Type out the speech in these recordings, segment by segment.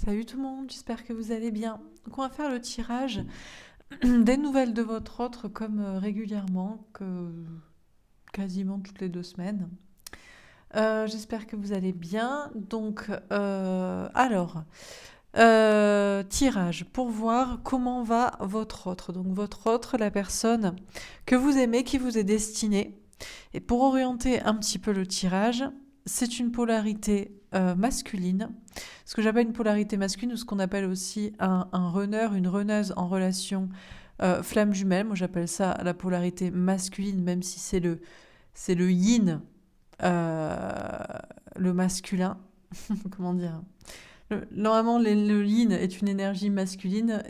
Salut tout le monde, j'espère que vous allez bien. Donc on va faire le tirage des nouvelles de votre autre comme régulièrement, quasiment toutes les 2 semaines. J'espère que vous allez bien. Donc tirage pour voir comment va votre autre. Donc votre autre, la personne que vous aimez, qui vous est destinée. Et pour orienter un petit peu le tirage, c'est une polarité masculine. Ce que j'appelle une polarité masculine ou ce qu'on appelle aussi un runner, une runneuse en relation flamme jumelle. Moi j'appelle ça la polarité masculine, même si c'est le yin, euh, le masculin. Comment dire? Normalement, le yin est une énergie masculine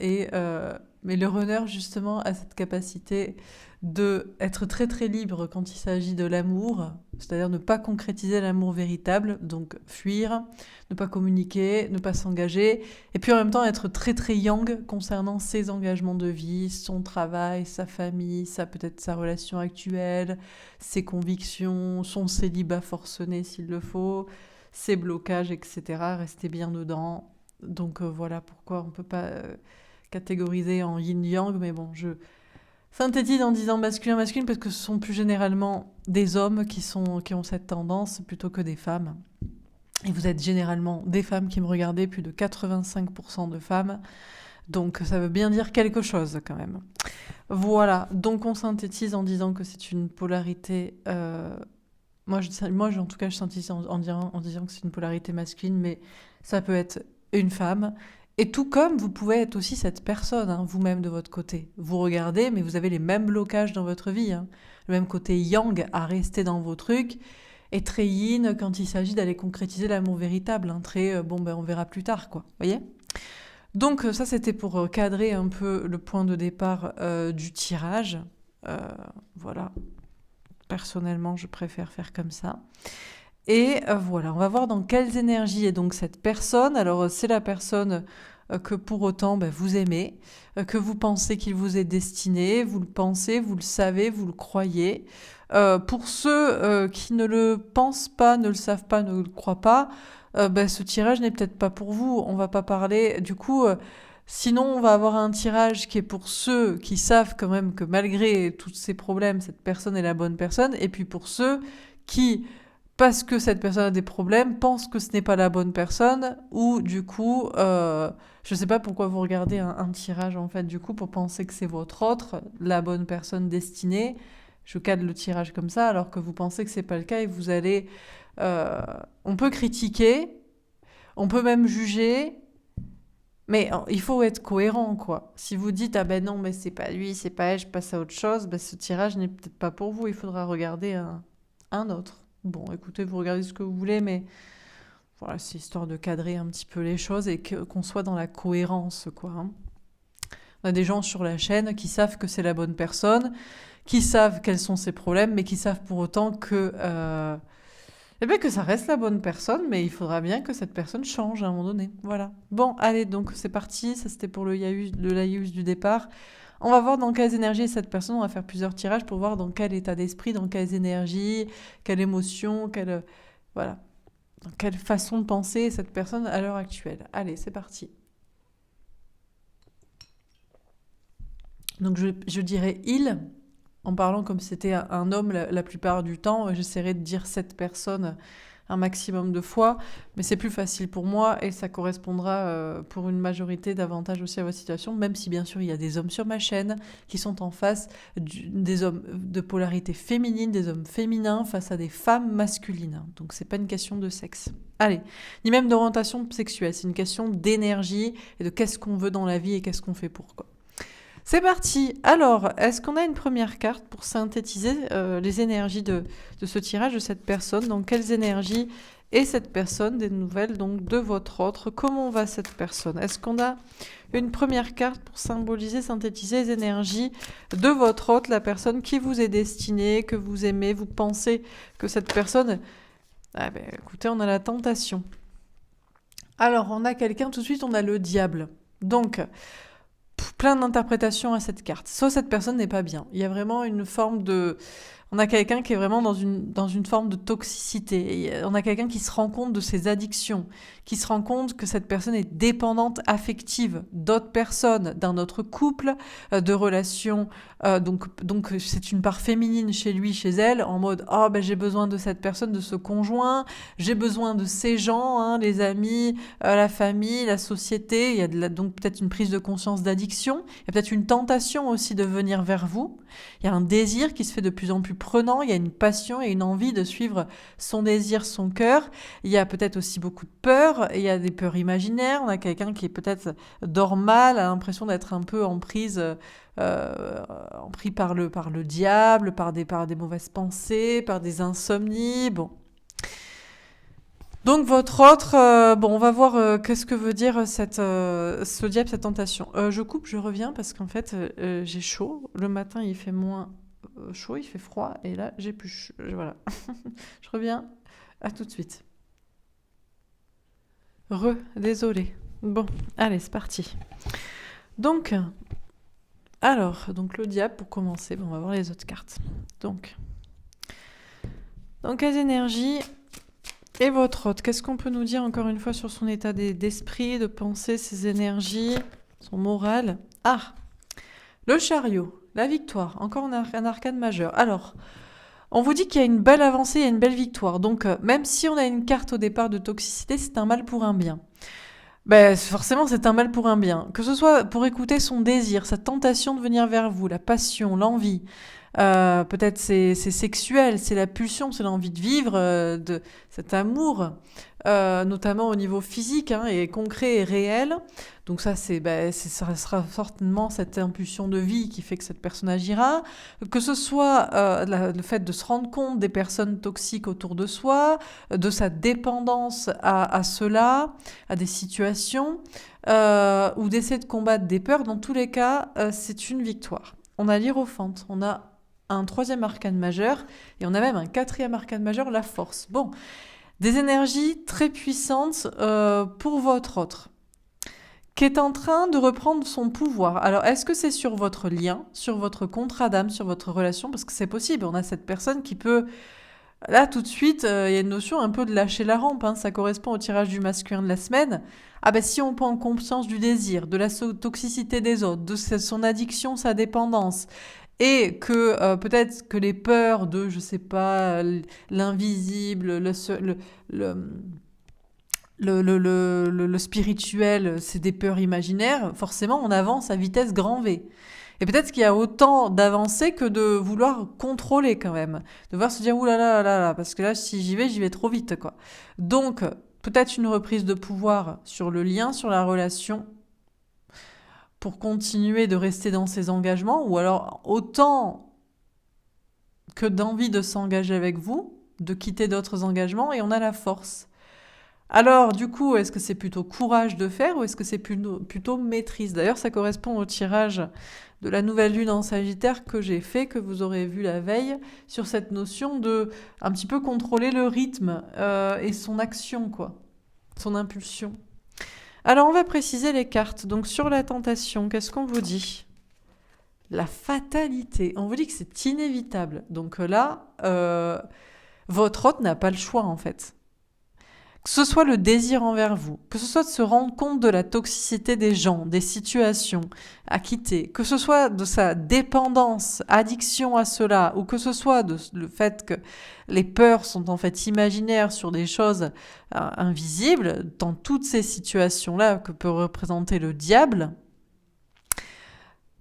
mais le runner justement a cette capacité de être très très libre quand il s'agit de l'amour, c'est-à-dire ne pas concrétiser l'amour véritable, donc fuir, ne pas communiquer, ne pas s'engager, et puis en même temps être très très yang concernant ses engagements de vie, son travail, sa famille, peut-être sa relation actuelle, ses convictions, son célibat forcené s'il le faut, ses blocages, etc. Rester bien dedans. Donc voilà pourquoi on ne peut pas catégoriser en yin-yang, mais bon, je synthétise en disant masculin-masculine parce que ce sont plus généralement des hommes qui ont cette tendance plutôt que des femmes. Et vous êtes généralement des femmes qui me regardez, plus de 85% de femmes. Donc ça veut bien dire quelque chose quand même. Voilà, donc on synthétise en disant que c'est une polarité en tout cas, je synthétise en disant que c'est une polarité masculine, mais ça peut être une femme. Et tout comme vous pouvez être aussi cette personne, hein, vous-même de votre côté. Vous regardez, mais vous avez les mêmes blocages dans votre vie. Hein. Le même côté yang à rester dans vos trucs, et très yin quand il s'agit d'aller concrétiser l'amour véritable. Hein, très, on verra plus tard, quoi. Vous voyez ? Donc ça, c'était pour cadrer un peu le point de départ du tirage. Voilà. Personnellement, je préfère faire comme ça. Et voilà, on va voir dans quelles énergies est donc cette personne. Alors, c'est la personne que pour autant vous aimez, que vous pensez qu'il vous est destiné, vous le pensez, vous le savez, vous le croyez. Pour ceux qui ne le pensent pas, ne le savent pas, ne le croient pas, ce tirage n'est peut-être pas pour vous. On va pas parler. Du coup, sinon, on va avoir un tirage qui est pour ceux qui savent quand même que malgré tous ces problèmes, cette personne est la bonne personne. Et puis pour ceux qui, parce que cette personne a des problèmes, pensent que ce n'est pas la bonne personne. Ou du coup, je ne sais pas pourquoi vous regardez un tirage en fait, du coup, pour penser que c'est votre autre, la bonne personne destinée. Je cadre le tirage comme ça, alors que vous pensez que c'est pas le cas et vous allez... on peut critiquer, on peut même juger, mais il faut être cohérent, quoi. Si vous dites, ah ben non, mais c'est pas lui, c'est pas elle, je passe à autre chose, ce tirage n'est peut-être pas pour vous, il faudra regarder un autre. Bon, écoutez, vous regardez ce que vous voulez, mais voilà, c'est histoire de cadrer un petit peu les choses et qu'on soit dans la cohérence, quoi. Hein. On a des gens sur la chaîne qui savent que c'est la bonne personne, qui savent quels sont ses problèmes, mais qui savent pour autant que ça reste la bonne personne, mais il faudra bien que cette personne change à un moment donné. Voilà. Bon, allez, donc c'est parti. Ça, c'était pour le laïus du départ. On va voir dans quelles énergies est cette personne. On va faire plusieurs tirages pour voir dans quel état d'esprit, dans quelles énergies, quelle émotion, voilà. Dans quelle façon de penser est cette personne à l'heure actuelle. Allez, c'est parti. Donc je dirais il, en parlant comme si c'était un homme la plupart du temps. J'essaierai de dire cette personne un maximum de fois, mais c'est plus facile pour moi et ça correspondra pour une majorité davantage aussi à votre situation, même si bien sûr il y a des hommes sur ma chaîne qui sont en face des hommes de polarité féminine, des hommes féminins face à des femmes masculines. Donc c'est pas une question de sexe. Allez, ni même d'orientation sexuelle, c'est une question d'énergie et de qu'est-ce qu'on veut dans la vie et qu'est-ce qu'on fait pour quoi. C'est parti. Alors, est-ce qu'on a une première carte pour synthétiser les énergies de ce tirage de cette personne? Donc, quelles énergies est cette personne? Des nouvelles donc de votre autre. Comment va cette personne? Est-ce qu'on a une première carte pour symboliser, synthétiser les énergies de votre autre, la personne qui vous est destinée, que vous aimez, vous pensez que cette personne... Ah ben, écoutez, on a la tentation. Alors, on a quelqu'un, tout de suite, on a le diable. Donc... plein d'interprétations à cette carte. Soit cette personne n'est pas bien. Il y a vraiment une forme de... On a quelqu'un qui est vraiment dans une forme de toxicité. Et on a quelqu'un qui se rend compte de ses addictions, qui se rend compte que cette personne est dépendante affective d'autres personnes, d'un autre couple, de relations. Donc c'est une part féminine chez lui, chez elle, en mode oh ben j'ai besoin de cette personne, de ce conjoint, j'ai besoin de ces gens, hein, les amis, la famille, la société. Il y a donc peut-être une prise de conscience d'addiction. Il y a peut-être une tentation aussi de venir vers vous. Il y a un désir qui se fait de plus en plus prenant, il y a une passion et une envie de suivre son désir, son cœur. Il y a peut-être aussi beaucoup de peurs, il y a des peurs imaginaires, on a quelqu'un qui est peut-être dort mal, a l'impression d'être un peu en prise, pris par le diable, par des mauvaises pensées, par des insomnies, bon. Donc votre autre, bon, on va voir qu'est-ce que veut dire ce diable, cette tentation. Je coupe, je reviens parce qu'en fait j'ai chaud. Le matin il fait moins chaud, il fait froid et là j'ai plus voilà. Je reviens, à tout de suite. Désolé. Bon, allez, c'est parti. Donc, donc le diable pour commencer, bon, on va voir les autres cartes. Donc les énergies. Et votre hôte, qu'est-ce qu'on peut nous dire encore une fois sur son état d'esprit, de pensée, ses énergies, son moral? Ah, le chariot, la victoire, encore un arcane majeur. Alors, on vous dit qu'il y a une belle avancée, il y a une belle victoire. Donc, même si on a une carte au départ de toxicité, c'est un mal pour un bien. Ben, forcément, c'est un mal pour un bien. Que ce soit pour écouter son désir, sa tentation de venir vers vous, la passion, l'envie. Peut-être c'est sexuel, c'est la pulsion, c'est l'envie de vivre, de cet amour, notamment au niveau physique, hein, et concret et réel. Donc ça, ça sera certainement cette impulsion de vie qui fait que cette personne agira. Que ce soit le fait de se rendre compte des personnes toxiques autour de soi, de sa dépendance à cela, à des situations, ou d'essayer de combattre des peurs. Dans tous les cas, c'est une victoire. On a l'Hiérophante, on a un troisième arcane majeur, et on a même un quatrième arcane majeur, la force. Bon, des énergies très puissantes pour votre autre, qui est en train de reprendre son pouvoir. Alors, est-ce que c'est sur votre lien, sur votre contrat d'âme, sur votre relation? Parce que c'est possible, on a cette personne qui peut... Là, tout de suite, il y a une notion un peu de lâcher la rampe, hein, ça correspond au tirage du masculin de la semaine. Ah ben si on prend conscience du désir, de la toxicité des autres, de son addiction, sa dépendance, et que peut-être que les peurs de, je sais pas, l'invisible, le spirituel, c'est des peurs imaginaires, forcément on avance à vitesse grand V. Et peut-être qu'il y a autant d'avancer que de vouloir contrôler quand même. De voir se dire, oulala, parce que là, si j'y vais trop vite, quoi. Donc, peut-être une reprise de pouvoir sur le lien, sur la relation, pour continuer de rester dans ses engagements, ou alors autant que d'envie de s'engager avec vous, de quitter d'autres engagements, et on a la force. Alors, du coup, est-ce que c'est plutôt courage de faire ou est-ce que c'est plutôt maîtrise? D'ailleurs, ça correspond au tirage de la nouvelle lune en Sagittaire que j'ai fait, que vous aurez vu la veille, sur cette notion de un petit peu contrôler le rythme et son action, quoi, son impulsion. Alors, on va préciser les cartes. Donc, sur la tentation, qu'est-ce qu'on vous dit? La fatalité. On vous dit que c'est inévitable. Donc là, votre hôte n'a pas le choix, en fait. Que ce soit le désir envers vous, que ce soit de se rendre compte de la toxicité des gens, des situations à quitter, que ce soit de sa dépendance, addiction à cela, ou que ce soit le fait que les peurs sont en fait imaginaires sur des choses invisibles, dans toutes ces situations-là que peut représenter le diable,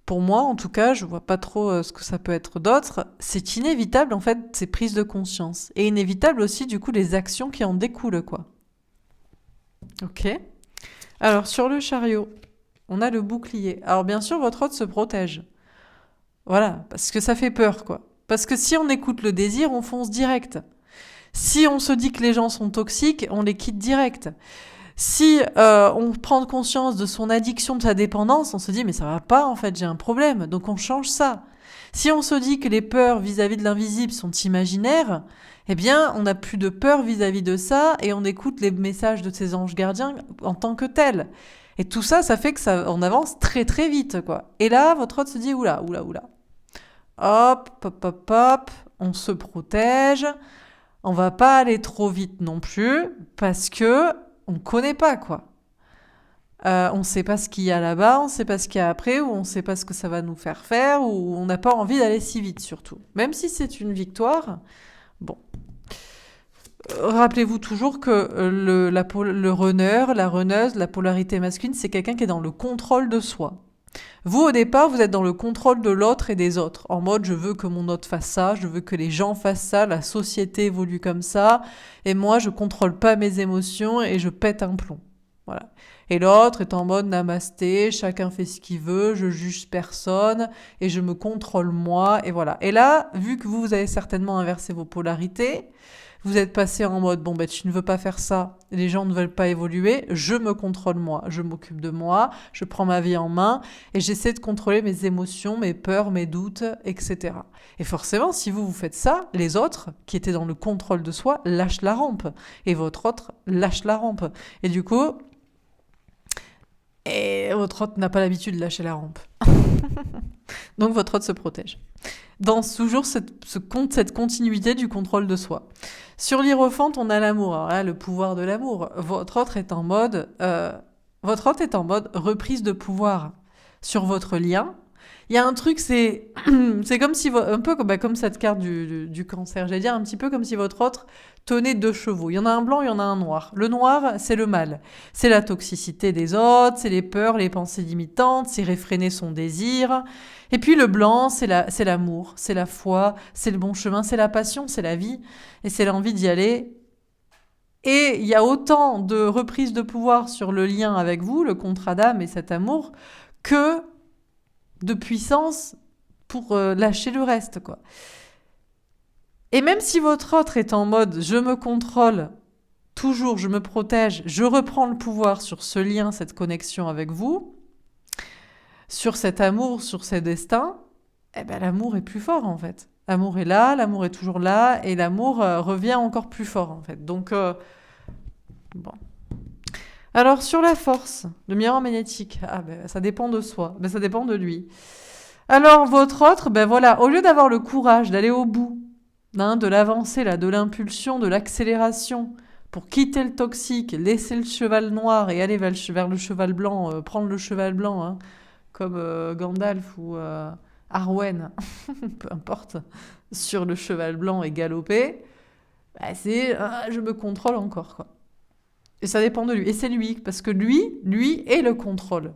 pour moi, en tout cas, je vois pas trop ce que ça peut être d'autre. C'est inévitable, en fait, ces prises de conscience. Et inévitable aussi, du coup, les actions qui en découlent, quoi. Ok. Alors, sur le chariot, on a le bouclier. Alors, bien sûr, votre hôte se protège. Voilà, parce que ça fait peur, quoi. Parce que si on écoute le désir, on fonce direct. Si on se dit que les gens sont toxiques, on les quitte direct. Si on prend conscience de son addiction, de sa dépendance, on se dit mais ça va pas en fait, j'ai un problème, donc on change ça. Si on se dit que les peurs vis-à-vis de l'invisible sont imaginaires, eh bien on n'a plus de peur vis-à-vis de ça et on écoute les messages de ses anges gardiens en tant que tels. Et tout ça, ça fait que on avance très très vite, quoi. Et là, votre hôte se dit oula. Hop, hop, hop, hop. on se protège, on va pas aller trop vite non plus, parce que on connaît pas, quoi. On sait pas ce qu'il y a là-bas, on sait pas ce qu'il y a après, ou on sait pas ce que ça va nous faire, ou on n'a pas envie d'aller si vite, surtout. Même si c'est une victoire, bon. Rappelez-vous toujours que le runner, la runneuse, la polarité masculine, c'est quelqu'un qui est dans le contrôle de soi. Vous, au départ, vous êtes dans le contrôle de l'autre et des autres. En mode, je veux que mon autre fasse ça, je veux que les gens fassent ça, la société évolue comme ça, et moi, je contrôle pas mes émotions et je pète un plomb. Voilà. Et l'autre est en mode namasté, chacun fait ce qu'il veut, je juge personne, et je me contrôle moi, et voilà. Et là, vu que vous avez certainement inversé vos polarités, vous êtes passé en mode, bon, ben, tu ne veux pas faire ça, les gens ne veulent pas évoluer, je me contrôle moi, je m'occupe de moi, je prends ma vie en main, et j'essaie de contrôler mes émotions, mes peurs, mes doutes, etc. Et forcément, si vous faites ça, les autres, qui étaient dans le contrôle de soi, lâchent la rampe, et votre autre lâche la rampe. Et du coup, votre autre n'a pas l'habitude de lâcher la rampe. Donc votre autre se protège. Dans toujours cette continuité du contrôle de soi. Sur l'Hiérophante, on a l'amour. Alors là, le pouvoir de l'amour. Votre autre est en mode reprise de pouvoir sur votre lien. Il y a un truc, c'est comme si, un peu comme cette carte du cancer, j'allais dire un petit peu comme si votre autre tenait deux chevaux. Il y en a un blanc, il y en a un noir. Le noir, c'est le mal. C'est la toxicité des autres, c'est les peurs, les pensées limitantes, c'est réfréner son désir. Et puis le blanc, c'est l'amour, c'est la foi, c'est le bon chemin, c'est la passion, c'est la vie, et c'est l'envie d'y aller. Et il y a autant de reprises de pouvoir sur le lien avec vous, le contrat d'âme et cet amour, que de puissance pour lâcher le reste, quoi. Et même si votre autre est en mode je me contrôle, toujours je me protège, je reprends le pouvoir sur ce lien, cette connexion avec vous, sur cet amour, sur ces destins, eh ben l'amour est plus fort en fait. L'amour est là, l'amour est toujours là, et l'amour revient encore plus fort en fait. Donc, bon. Alors sur la force, le miroir magnétique, ça dépend de soi, ça dépend de lui. Alors votre autre, voilà, au lieu d'avoir le courage d'aller au bout, de l'avancée, là, de l'impulsion, de l'accélération, pour quitter le toxique, laisser le cheval noir et aller vers le cheval blanc, prendre le cheval blanc, comme Gandalf ou Arwen, peu importe, sur le cheval blanc et galoper, c'est je me contrôle encore, quoi. Et ça dépend de lui. Et c'est lui, parce que lui est le contrôle.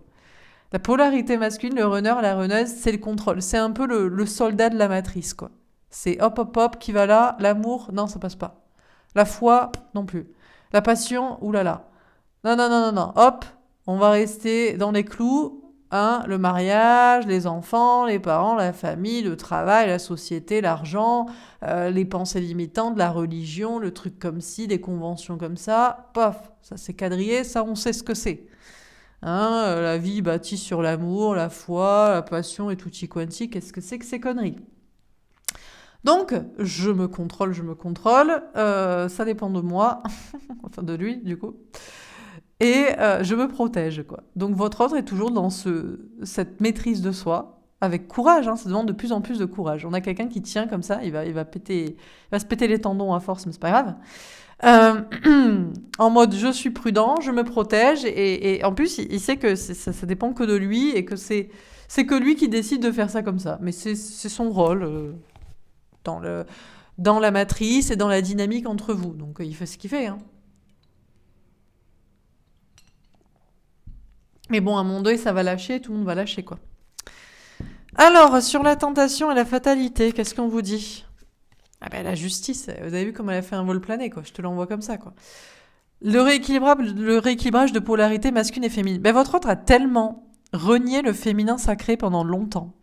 La polarité masculine, le runner, la runneuse, c'est le contrôle. C'est un peu le soldat de la matrice, quoi. C'est hop, hop, hop, qui va là. L'amour, non, ça passe pas. La foi, non plus. La passion, oulala. Non, non, non, non, non. Hop, on va rester dans les clous. Le mariage, les enfants, les parents, la famille, le travail, la société, l'argent, les pensées limitantes, la religion, le truc comme ci, des conventions comme ça. Pof, ça c'est quadrillé, ça on sait ce que c'est. La vie bâtie sur l'amour, la foi, la passion et tutti quanti, qu'est-ce que c'est que ces conneries ? Donc, je me contrôle, ça dépend de moi, enfin de lui du coup, et je me protège, quoi. Donc votre autre est toujours dans cette maîtrise de soi, avec courage, ça demande de plus en plus de courage. On a quelqu'un qui tient comme ça, il va se péter les tendons à force, mais c'est pas grave. En mode je suis prudent, je me protège, et en plus il sait que ça dépend que de lui, et que c'est que lui qui décide de faire ça comme ça. Mais c'est son rôle dans la matrice et dans la dynamique entre vous. Donc il fait ce qu'il fait. Mais bon, à un moment donné, ça va lâcher, tout le monde va lâcher, quoi. Alors, sur la tentation et la fatalité, qu'est-ce qu'on vous dit ? La justice, vous avez vu comme elle a fait un vol plané, quoi. Je te l'envoie comme ça, quoi. Le rééquilibrage de polarité masculine et féminine. Votre autre a tellement renié le féminin sacré pendant longtemps.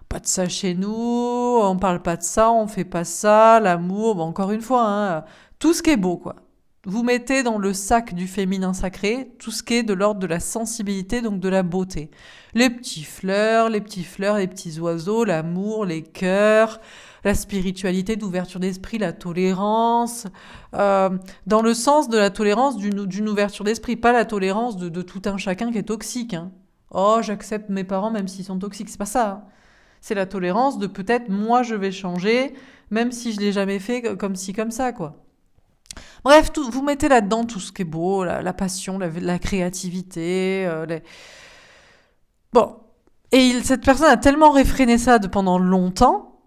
Pas de ça chez nous, on parle pas de ça, on fait pas ça, l'amour, encore une fois, tout ce qui est beau, quoi. Vous mettez dans le sac du féminin sacré tout ce qui est de l'ordre de la sensibilité, donc de la beauté. Les petits fleurs, les petits oiseaux, l'amour, les cœurs, la spiritualité, d'ouverture d'esprit, la tolérance, dans le sens de la tolérance d'une ouverture d'esprit, pas la tolérance de tout un chacun qui est toxique. Oh, j'accepte mes parents même s'ils sont toxiques, c'est pas ça. C'est la tolérance de peut-être moi je vais changer, même si je l'ai jamais fait comme ci, comme ça, quoi. Bref, vous mettez là-dedans tout ce qui est beau, la passion, la créativité. Bon. Et cette personne a tellement réfréné ça pendant longtemps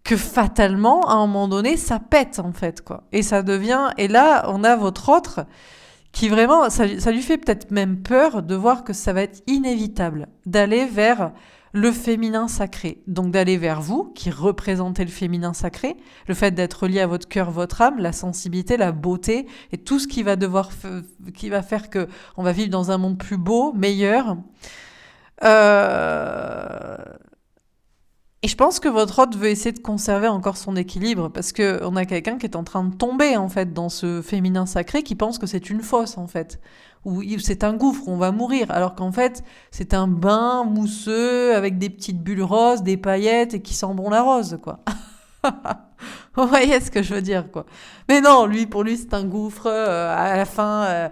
que fatalement, à un moment donné, ça pète en fait, quoi. Et ça devient... Et là, on a votre autre qui vraiment... Ça lui fait peut-être même peur de voir que ça va être inévitable d'aller vers le féminin sacré. Donc d'aller vers vous, qui représentez le féminin sacré, le fait d'être lié à votre cœur, votre âme, la sensibilité, la beauté, et tout ce qui va qui va faire que on va vivre dans un monde plus beau, meilleur. Et je pense que votre hôte veut essayer de conserver encore son équilibre parce que on a quelqu'un qui est en train de tomber en fait dans ce féminin sacré qui pense que c'est une fosse en fait ou c'est un gouffre, on va mourir alors qu'en fait c'est un bain mousseux avec des petites bulles roses, des paillettes et qui sent bon la rose quoi. Vous voyez ce que je veux dire quoi. Mais non, pour lui c'est un gouffre à la fin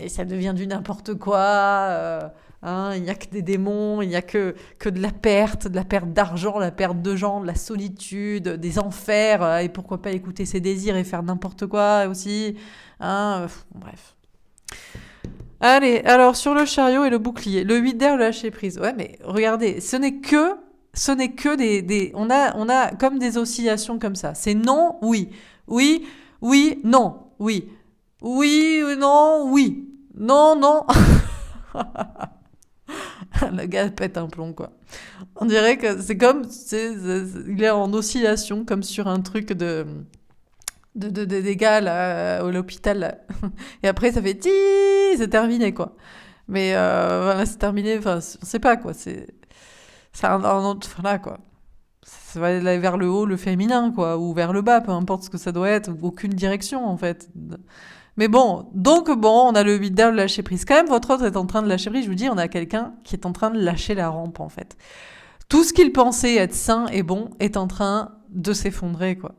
ça devient du n'importe quoi. Il n'y a que des démons, il n'y a que de la perte d'argent, la perte de gens, de la solitude, des enfers, et pourquoi pas écouter ses désirs et faire n'importe quoi aussi. Bref. Allez, alors sur le chariot et le bouclier, le 8 d'air, le lâcher prise. Ouais, mais regardez, ce n'est que des on a comme des oscillations comme ça. C'est non, oui. Oui, oui, non, oui. Oui, non, oui. Non, non. Le gars pète un plomb, quoi. On dirait que c'est comme... il est en oscillation, comme sur un truc des gars, là, à l'hôpital, là. Et après, ça fait... Ti, c'est terminé, quoi. Mais voilà, c'est terminé, enfin, on sait pas, quoi. C'est un autre... Voilà, quoi. Ça va aller vers le haut, le féminin, quoi. Ou vers le bas, peu importe ce que ça doit être. Aucune direction, en fait. Mais bon, on a le 8 d'air, le lâcher prise. Quand même, votre autre est en train de lâcher prise. Je vous dis, on a quelqu'un qui est en train de lâcher la rampe, en fait. Tout ce qu'il pensait être sain et bon est en train de s'effondrer, quoi.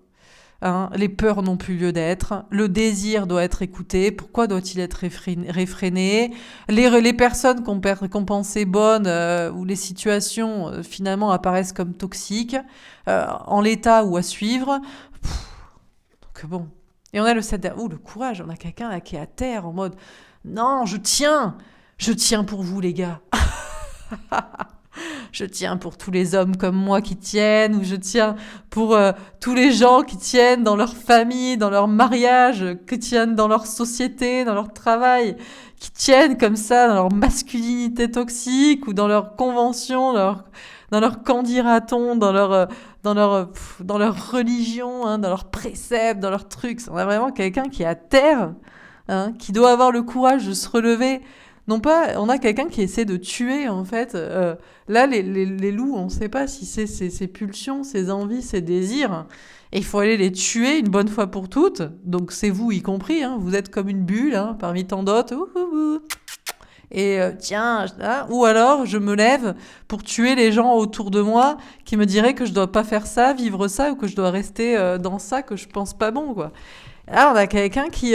Les peurs n'ont plus lieu d'être. Le désir doit être écouté. Pourquoi doit-il être réfréné? Les personnes qu'on pensait bonnes ou les situations finalement apparaissent comme toxiques en l'état ou à suivre. Donc bon... Et on a le 7 d'air. Ouh, le courage. On a quelqu'un là qui est à terre en mode non, je tiens pour vous, les gars. Je tiens pour tous les hommes comme moi qui tiennent, ou je tiens pour tous les gens qui tiennent dans leur famille, dans leur mariage, qui tiennent dans leur société, dans leur travail, qui tiennent comme ça dans leur masculinité toxique ou dans leur convention, dans leur qu'en dira-t-on, dans leur religion, dans leurs préceptes, dans leurs trucs. On a vraiment quelqu'un qui est à terre, qui doit avoir le courage de se relever. Non pas, on a quelqu'un qui essaie de tuer, en fait. Là, les loups, on ne sait pas si c'est ses pulsions, ses envies, ses désirs. Et il faut aller les tuer une bonne fois pour toutes. Donc c'est vous y compris, vous êtes comme une bulle, parmi tant d'autres. Et tiens, ou alors je me lève pour tuer les gens autour de moi qui me diraient que je dois pas faire ça, vivre ça, ou que je dois rester dans ça que je pense pas bon, quoi. Là, on a quelqu'un qui...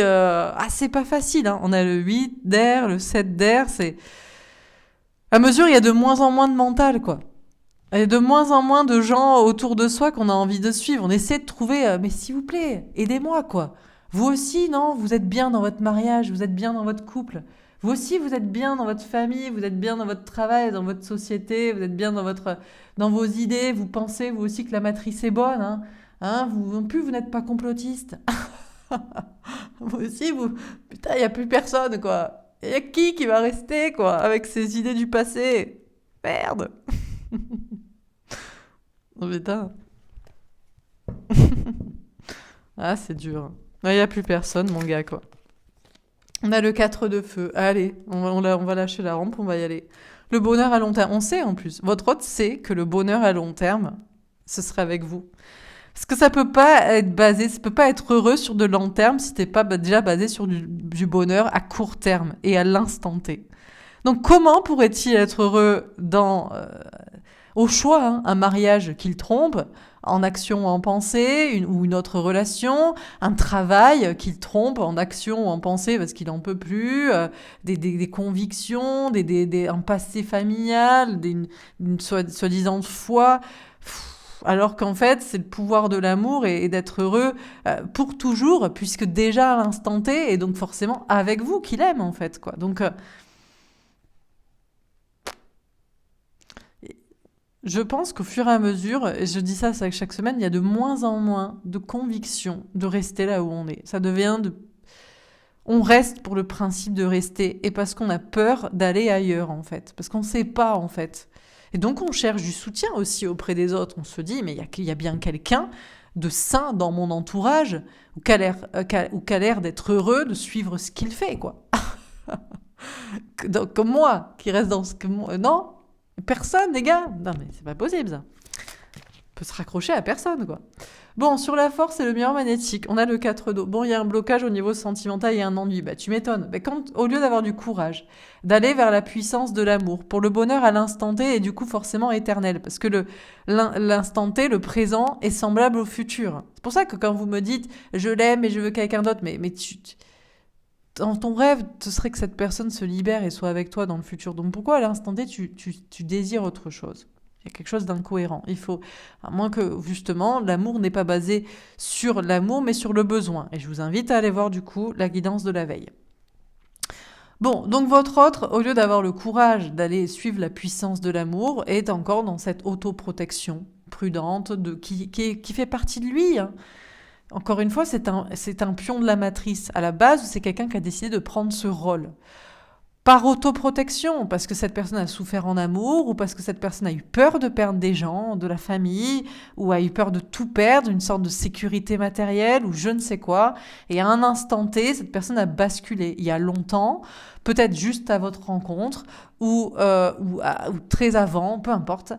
c'est pas facile, On a le 8 d'air, le 7 d'air, c'est... À mesure, il y a de moins en moins de mental, quoi. Il y a de moins en moins de gens autour de soi qu'on a envie de suivre. On essaie de trouver... mais s'il vous plaît, aidez-moi, quoi. Vous aussi, non? Vous êtes bien dans votre mariage, vous êtes bien dans votre couple. Vous aussi, vous êtes bien dans votre famille, vous êtes bien dans votre travail, dans votre société, vous êtes bien dans vos idées, vous pensez vous aussi que la matrice est bonne, vous non plus, vous n'êtes pas complotiste. Vous aussi, putain, il n'y a plus personne, quoi. Il y a qui va rester, quoi, avec ses idées du passé? Merde. Oh, putain. C'est dur. Il n'y a plus personne, mon gars, quoi. On a le 4 de feu. Allez, on va lâcher la rampe, on va y aller. Le bonheur à long terme. On sait en plus. Votre hôte sait que le bonheur à long terme, ce serait avec vous. Parce que ça peut pas être heureux sur de long terme si t'es pas déjà basé sur du bonheur à court terme et à l'instant T. Donc comment pourrait-il être heureux au choix, un mariage qu'il trompe, en action ou en pensée, ou une autre relation, un travail qu'il trompe en action ou en pensée parce qu'il en peut plus, des convictions, un passé familial, une soi-disant foi. Alors qu'en fait, c'est le pouvoir de l'amour et d'être heureux pour toujours, puisque déjà à l'instant T, et donc forcément avec vous qu'il aime, en fait, quoi. Donc, je pense qu'au fur et à mesure, et je dis ça chaque semaine, il y a de moins en moins de conviction de rester là où on est. Ça devient de... On reste pour le principe de rester, et parce qu'on a peur d'aller ailleurs, en fait. Parce qu'on ne sait pas, en fait. Et donc, on cherche du soutien aussi auprès des autres. On se dit, mais il y a bien quelqu'un de sain dans mon entourage, ou qui a l'air d'être heureux de suivre ce qu'il fait, quoi. Comme moi, qui reste dans ce que... Non, personne, les gars. Non, mais c'est pas possible, ça. On peut se raccrocher à personne, quoi. Bon, sur la force et le miroir magnétique, on a le 4 d'eau. Bon, il y a un blocage au niveau sentimental et un ennui. Bah, tu m'étonnes. Bah, au lieu d'avoir du courage, d'aller vers la puissance de l'amour, pour le bonheur à l'instant T et du coup forcément éternel. Parce que l'instant T, le présent, est semblable au futur. C'est pour ça que quand vous me dites je l'aime et je veux quelqu'un d'autre, mais dans ton rêve, ce serait que cette personne se libère et soit avec toi dans le futur. Donc pourquoi à l'instant T, tu désires autre chose? Il y a quelque chose d'incohérent. Il faut, à moins que justement, l'amour n'est pas basé sur l'amour, mais sur le besoin. Et je vous invite à aller voir du coup la guidance de la veille. Bon, donc votre autre, au lieu d'avoir le courage d'aller suivre la puissance de l'amour, est encore dans cette autoprotection prudente qui fait partie de lui. Hein. Encore une fois, c'est un pion de la matrice. À la base, c'est quelqu'un qui a décidé de prendre ce rôle. Par autoprotection, parce que cette personne a souffert en amour, ou parce que cette personne a eu peur de perdre des gens, de la famille, ou a eu peur de tout perdre, une sorte de sécurité matérielle, ou je ne sais quoi. Et à un instant T, cette personne a basculé. Il y a longtemps, peut-être juste à votre rencontre, ou très avant, peu importe.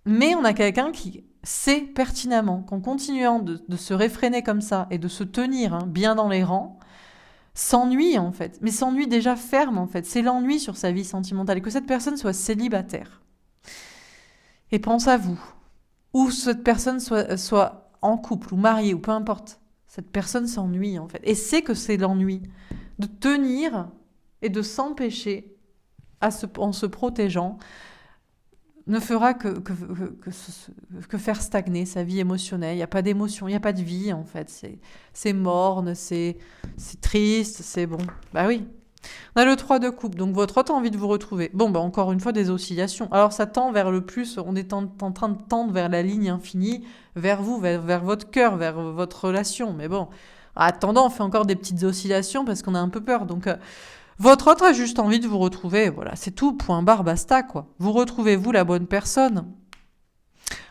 Mais on a quelqu'un qui sait pertinemment qu'en continuant de se réfréner comme ça, et de se tenir bien dans les rangs, s'ennuie en fait, mais s'ennuie déjà ferme en fait. C'est l'ennui sur sa vie sentimentale et que cette personne soit célibataire. Et pense à vous. Ou cette personne soit en couple ou mariée ou peu importe. Cette personne s'ennuie en fait. Et c'est que c'est l'ennui de tenir et de s'empêcher en se protégeant ne fera que faire stagner sa vie émotionnelle. Il n'y a pas d'émotion, il n'y a pas de vie en fait. C'est morne, c'est triste, c'est bon. Bah oui. On a le 3 de coupe, donc votre autre a envie de vous retrouver. Bon, bah encore une fois, des oscillations. Alors ça tend vers le plus, on est en train de tendre vers la ligne infinie, vers vous, vers votre cœur, vers votre relation. Mais bon, attendant, on fait encore des petites oscillations parce qu'on a un peu peur. Donc... votre autre a juste envie de vous retrouver, voilà, c'est tout, point barre, basta, quoi. Vous retrouvez, vous, la bonne personne.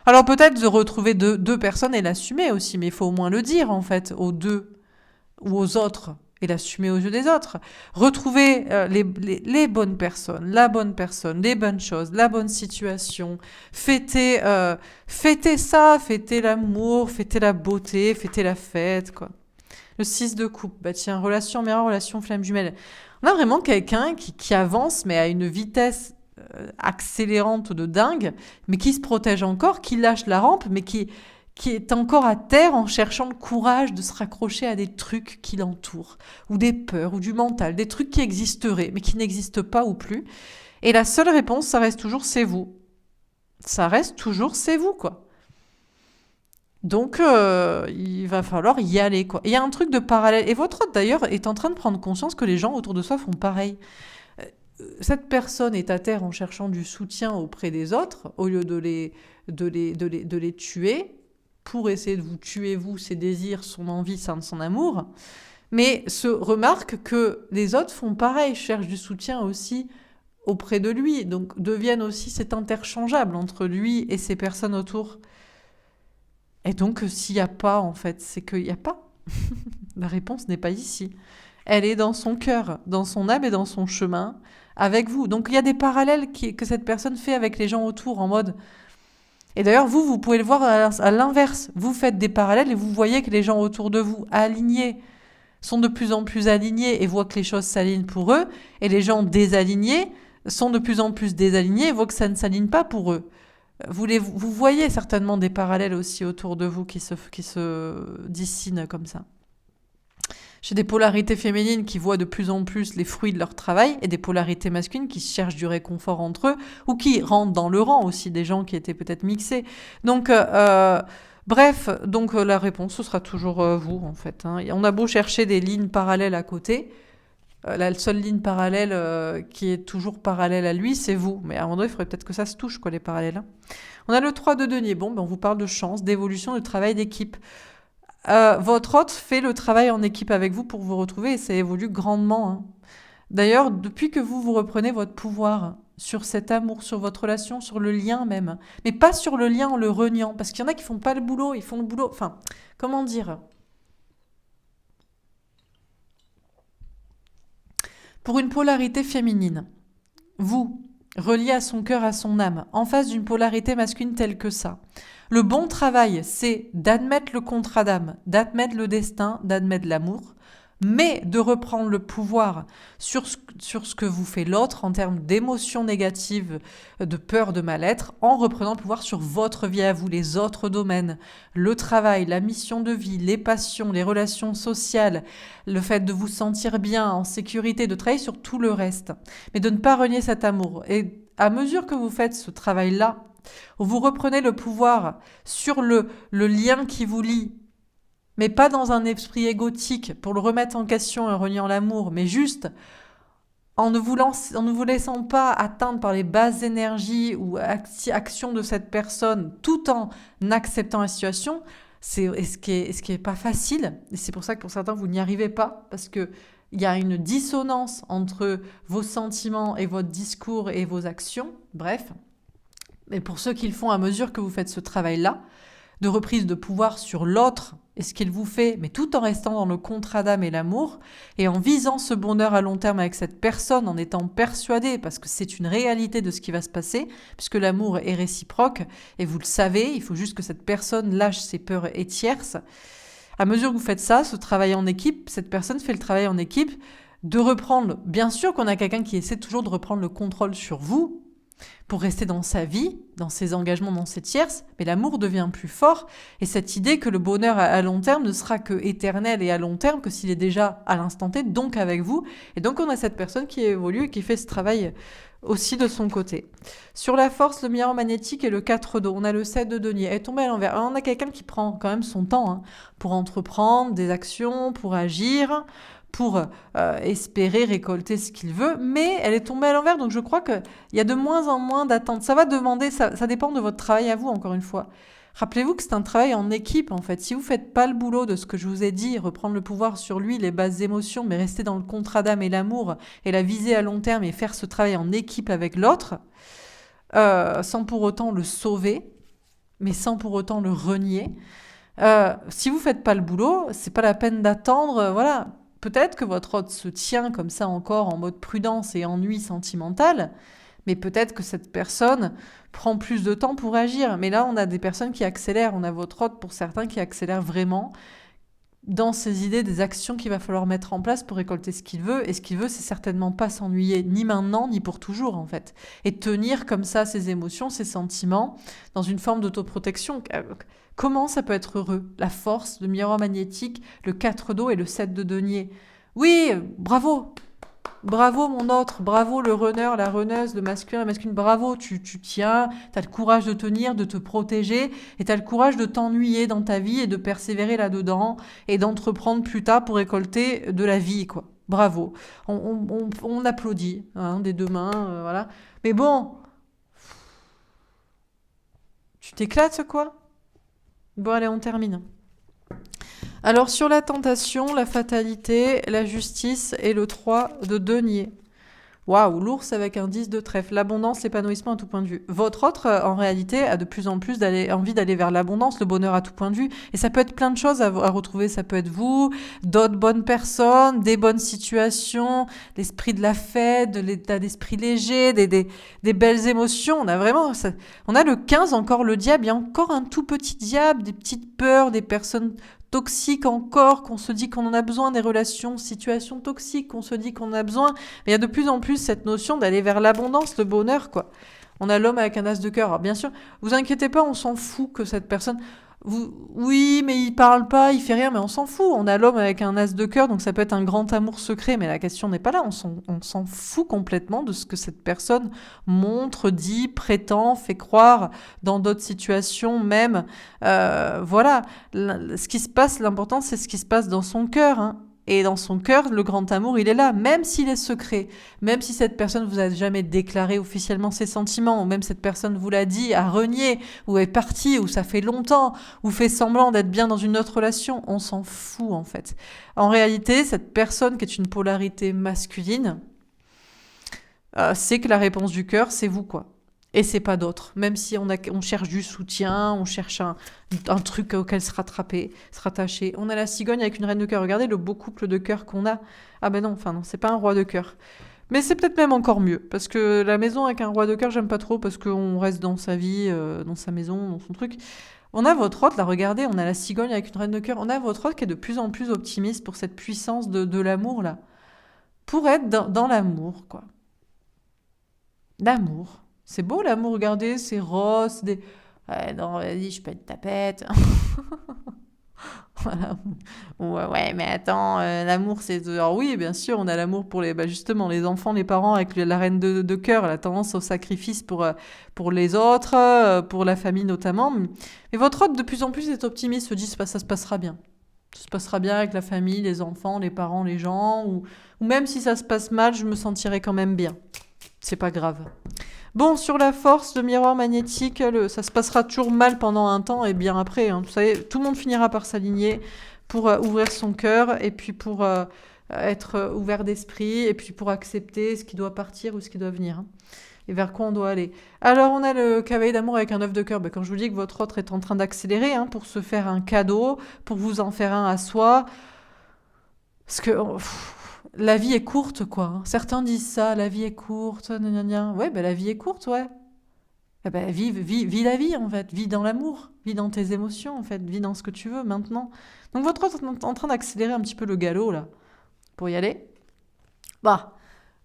Alors peut-être de retrouver deux personnes et l'assumer aussi, mais il faut au moins le dire, en fait, aux deux ou aux autres, et l'assumer aux yeux des autres. Retrouver les bonnes personnes, la bonne personne, les bonnes choses, la bonne situation. Fêter ça, fêter l'amour, fêter la beauté, fêter la fête, quoi. Le 6 de coupe, bah tiens, relation miroir, relation flamme jumelle. On a vraiment quelqu'un qui avance, mais à une vitesse accélérante de dingue, mais qui se protège encore, qui lâche la rampe, mais qui est encore à terre en cherchant le courage de se raccrocher à des trucs qui l'entourent, ou des peurs, ou du mental, des trucs qui existeraient, mais qui n'existent pas ou plus. Et la seule réponse, ça reste toujours c'est vous. Ça reste toujours c'est vous, quoi. Donc, il va falloir y aller, quoi. Il y a un truc de parallèle. Et votre autre, d'ailleurs, est en train de prendre conscience que les gens autour de soi font pareil. Cette personne est à terre en cherchant du soutien auprès des autres, au lieu de les tuer, pour essayer de vous tuer, vous, ses désirs, son envie, son amour. Mais se remarque que les autres font pareil, cherchent du soutien aussi auprès de lui. Donc, deviennent aussi cet interchangeable entre lui et ces personnes autour. Et donc, s'il n'y a pas, en fait, c'est qu'il n'y a pas. La réponse n'est pas ici. Elle est dans son cœur, dans son âme et dans son chemin, avec vous. Donc, il y a des parallèles que cette personne fait avec les gens autour, en mode... Et d'ailleurs, vous pouvez le voir à l'inverse. Vous faites des parallèles et vous voyez que les gens autour de vous, alignés, sont de plus en plus alignés et voient que les choses s'alignent pour eux. Et les gens désalignés sont de plus en plus désalignés et voient que ça ne s'aligne pas pour eux. Vous voyez certainement des parallèles aussi autour de vous qui se dessinent comme ça. J'ai des polarités féminines qui voient de plus en plus les fruits de leur travail et des polarités masculines qui cherchent du réconfort entre eux ou qui rentrent dans le rang aussi des gens qui étaient peut-être mixés. Donc, bref, donc la réponse, ce sera toujours vous, en fait. Hein. On a beau chercher des lignes parallèles à côté, la seule ligne parallèle qui est toujours parallèle à lui, c'est vous. Mais à un moment donné, il faudrait peut-être que ça se touche, quoi, les parallèles. Hein. On a le 3 de denier. Bon, ben, on vous parle de chance, d'évolution, de travail d'équipe. Votre hôte fait le travail en équipe avec vous pour vous retrouver et ça évolue grandement. Hein. D'ailleurs, depuis que vous reprenez votre pouvoir sur cet amour, sur votre relation, sur le lien même, mais pas sur le lien en le reniant, parce qu'il y en a qui font pas le boulot, ils font le boulot. Enfin, comment dire? Pour une polarité féminine, vous, relié à son cœur, à son âme, en face d'une polarité masculine telle que ça, le bon travail, c'est d'admettre le contrat d'âme, d'admettre le destin, d'admettre l'amour, mais de reprendre le pouvoir sur ce que vous fait l'autre en termes d'émotions négatives, de peur, de mal-être, en reprenant le pouvoir sur votre vie à vous, les autres domaines, le travail, la mission de vie, les passions, les relations sociales, le fait de vous sentir bien, en sécurité, de travailler sur tout le reste, mais de ne pas renier cet amour. Et à mesure que vous faites ce travail-là, vous reprenez le pouvoir sur le lien qui vous lie, mais pas dans un esprit égotique pour le remettre en question et en reniant l'amour, mais juste en ne vous laissant pas atteindre par les basses énergies ou actions de cette personne, tout en acceptant la situation, c'est ce qui est pas facile. Et c'est pour ça que pour certains, vous n'y arrivez pas, parce que il y a une dissonance entre vos sentiments et votre discours et vos actions. Bref. Mais pour ceux qui le font à mesure que vous faites ce travail-là, de reprise de pouvoir sur l'autre et ce qu'il vous fait, mais tout en restant dans le contrat d'âme et l'amour, et en visant ce bonheur à long terme avec cette personne, en étant persuadé, parce que c'est une réalité de ce qui va se passer, puisque l'amour est réciproque, et vous le savez, il faut juste que cette personne lâche ses peurs et tierces. À mesure que vous faites ça, ce travail en équipe, cette personne fait le travail en équipe, de reprendre, bien sûr qu'on a quelqu'un qui essaie toujours de reprendre le contrôle sur vous, pour rester dans sa vie, dans ses engagements, dans ses tierces, mais l'amour devient plus fort, et cette idée que le bonheur à long terme ne sera que éternel et à long terme que s'il est déjà à l'instant T, donc avec vous, et donc on a cette personne qui évolue et qui fait ce travail aussi de son côté. Sur la force, le miroir magnétique et le 4 d'eau, on a le 7 de denier, elle est tombée à l'envers. Alors on a quelqu'un qui prend quand même son temps hein, pour entreprendre des actions, pour agir, pour espérer récolter ce qu'il veut, mais elle est tombée à l'envers, donc je crois qu'il y a de moins en moins d'attentes. Ça va demander, ça dépend de votre travail à vous, encore une fois. Rappelez-vous que c'est un travail en équipe, en fait. Si vous faites pas le boulot de ce que je vous ai dit, reprendre le pouvoir sur lui, les bases émotions, mais rester dans le contrat d'âme et l'amour, et la viser à long terme, et faire ce travail en équipe avec l'autre, sans pour autant le sauver, mais sans pour autant le renier. Si vous faites pas le boulot, c'est pas la peine d'attendre, voilà. Peut-être que votre hôte se tient comme ça encore en mode prudence et ennui sentimental, mais peut-être que cette personne prend plus de temps pour agir. Mais là, on a des personnes qui accélèrent. On a votre hôte, pour certains, qui accélère vraiment dans ses idées des actions qu'il va falloir mettre en place pour récolter ce qu'il veut. Et ce qu'il veut, c'est certainement pas s'ennuyer, ni maintenant, ni pour toujours, en fait. Et tenir comme ça ses émotions, ses sentiments, dans une forme d'autoprotection. Comment ça peut être heureux? La force, le miroir magnétique, le 4 d'eau et le 7 de denier. Oui, bravo! Bravo mon autre, bravo le runner, la runneuse, le masculin, la masculine, bravo, tu tiens, t'as le courage de tenir, de te protéger, et t'as le courage de t'ennuyer dans ta vie et de persévérer là-dedans, et d'entreprendre plus tard pour récolter de la vie, quoi. Bravo. On applaudit, hein, des deux mains, voilà. Mais bon, tu t'éclates, quoi? Bon, allez, on termine. Alors, sur la tentation, la fatalité, la justice et le 3 de denier. Waouh, l'ours avec un 10 de trèfle. L'abondance, l'épanouissement à tout point de vue. Votre autre, en réalité, a de plus en plus envie d'aller vers l'abondance, le bonheur à tout point de vue. Et ça peut être plein de choses à retrouver. Ça peut être vous, d'autres bonnes personnes, des bonnes situations, l'esprit de la fête, de l'état d'esprit léger, des belles émotions. On a vraiment... on a le 15, encore le diable. Il y a encore un tout petit diable, des petites peurs, des personnes toxiques encore, qu'on se dit qu'on en a besoin, des relations, situations toxiques, qu'on se dit qu'on en a besoin. Mais il y a de plus en plus cette notion d'aller vers l'abondance, le bonheur, quoi. On a l'homme avec un as de cœur. Alors bien sûr, vous inquiétez pas, on s'en fout que cette personne... Oui, mais il parle pas, il fait rien, mais on s'en fout. On a l'homme avec un as de cœur, donc ça peut être un grand amour secret, mais la question n'est pas là. On s'en fout complètement de ce que cette personne montre, dit, prétend, fait croire dans d'autres situations même. Voilà. Ce qui se passe, l'important, c'est ce qui se passe dans son cœur, hein. Et dans son cœur, le grand amour, il est là, même s'il est secret, même si cette personne vous a jamais déclaré officiellement ses sentiments, ou même cette personne vous l'a dit, a renié, ou est partie, ou ça fait longtemps, ou fait semblant d'être bien dans une autre relation, on s'en fout en fait. En réalité, cette personne qui est une polarité masculine, c'est que la réponse du cœur, c'est vous quoi. Et c'est pas d'autre. Même si on cherche du soutien, on cherche un truc auquel se rattraper, se rattacher. On a la cigogne avec une reine de cœur. Regardez le beau couple de cœur qu'on a. Ah ben non, enfin non, c'est pas un roi de cœur. Mais c'est peut-être même encore mieux. Parce que la maison avec un roi de cœur, j'aime pas trop. Parce qu'on reste dans sa vie, dans sa maison, dans son truc. On a votre hôte, là, regardez, on a la cigogne avec une reine de cœur. On a votre hôte qui est de plus en plus optimiste pour cette puissance de l'amour, là. Pour être dans l'amour, quoi. L'amour. C'est beau l'amour, regardez, c'est rose, des... Ouais, non, vas-y, je peux être tapette. Voilà. Ouais, ouais, mais attends, l'amour, c'est... Alors oui, bien sûr, on a l'amour pour les... Bah justement, les enfants, les parents, avec la reine de cœur, la tendance au sacrifice pour les autres, pour la famille notamment. Mais votre hôte, de plus en plus, est optimiste, se dit, ça se passera bien. Ça se passera bien avec la famille, les enfants, les parents, les gens, ou même si ça se passe mal, je me sentirai quand même bien. C'est pas grave. Bon, sur la force, le miroir magnétique, ça se passera toujours mal pendant un temps et bien après, hein. Vous savez, tout le monde finira par s'aligner pour ouvrir son cœur et puis pour être ouvert d'esprit et puis pour accepter ce qui doit partir ou ce qui doit venir, hein, et vers quoi on doit aller. Alors, on a le cavalier d'amour avec un œuf de cœur. Ben, quand je vous dis que votre autre est en train d'accélérer, hein, pour se faire un cadeau, pour vous en faire un à soi, parce que la vie est courte, quoi, hein. Certains disent ça, la vie est courte, gna gna gna. Ouais, ben la vie est courte, ouais. Eh ben, vis la vie, en fait. Vis dans l'amour. Vis dans tes émotions, en fait. Vis dans ce que tu veux, maintenant. Donc, votre autre est en train d'accélérer un petit peu le galop, là, pour y aller. Bah.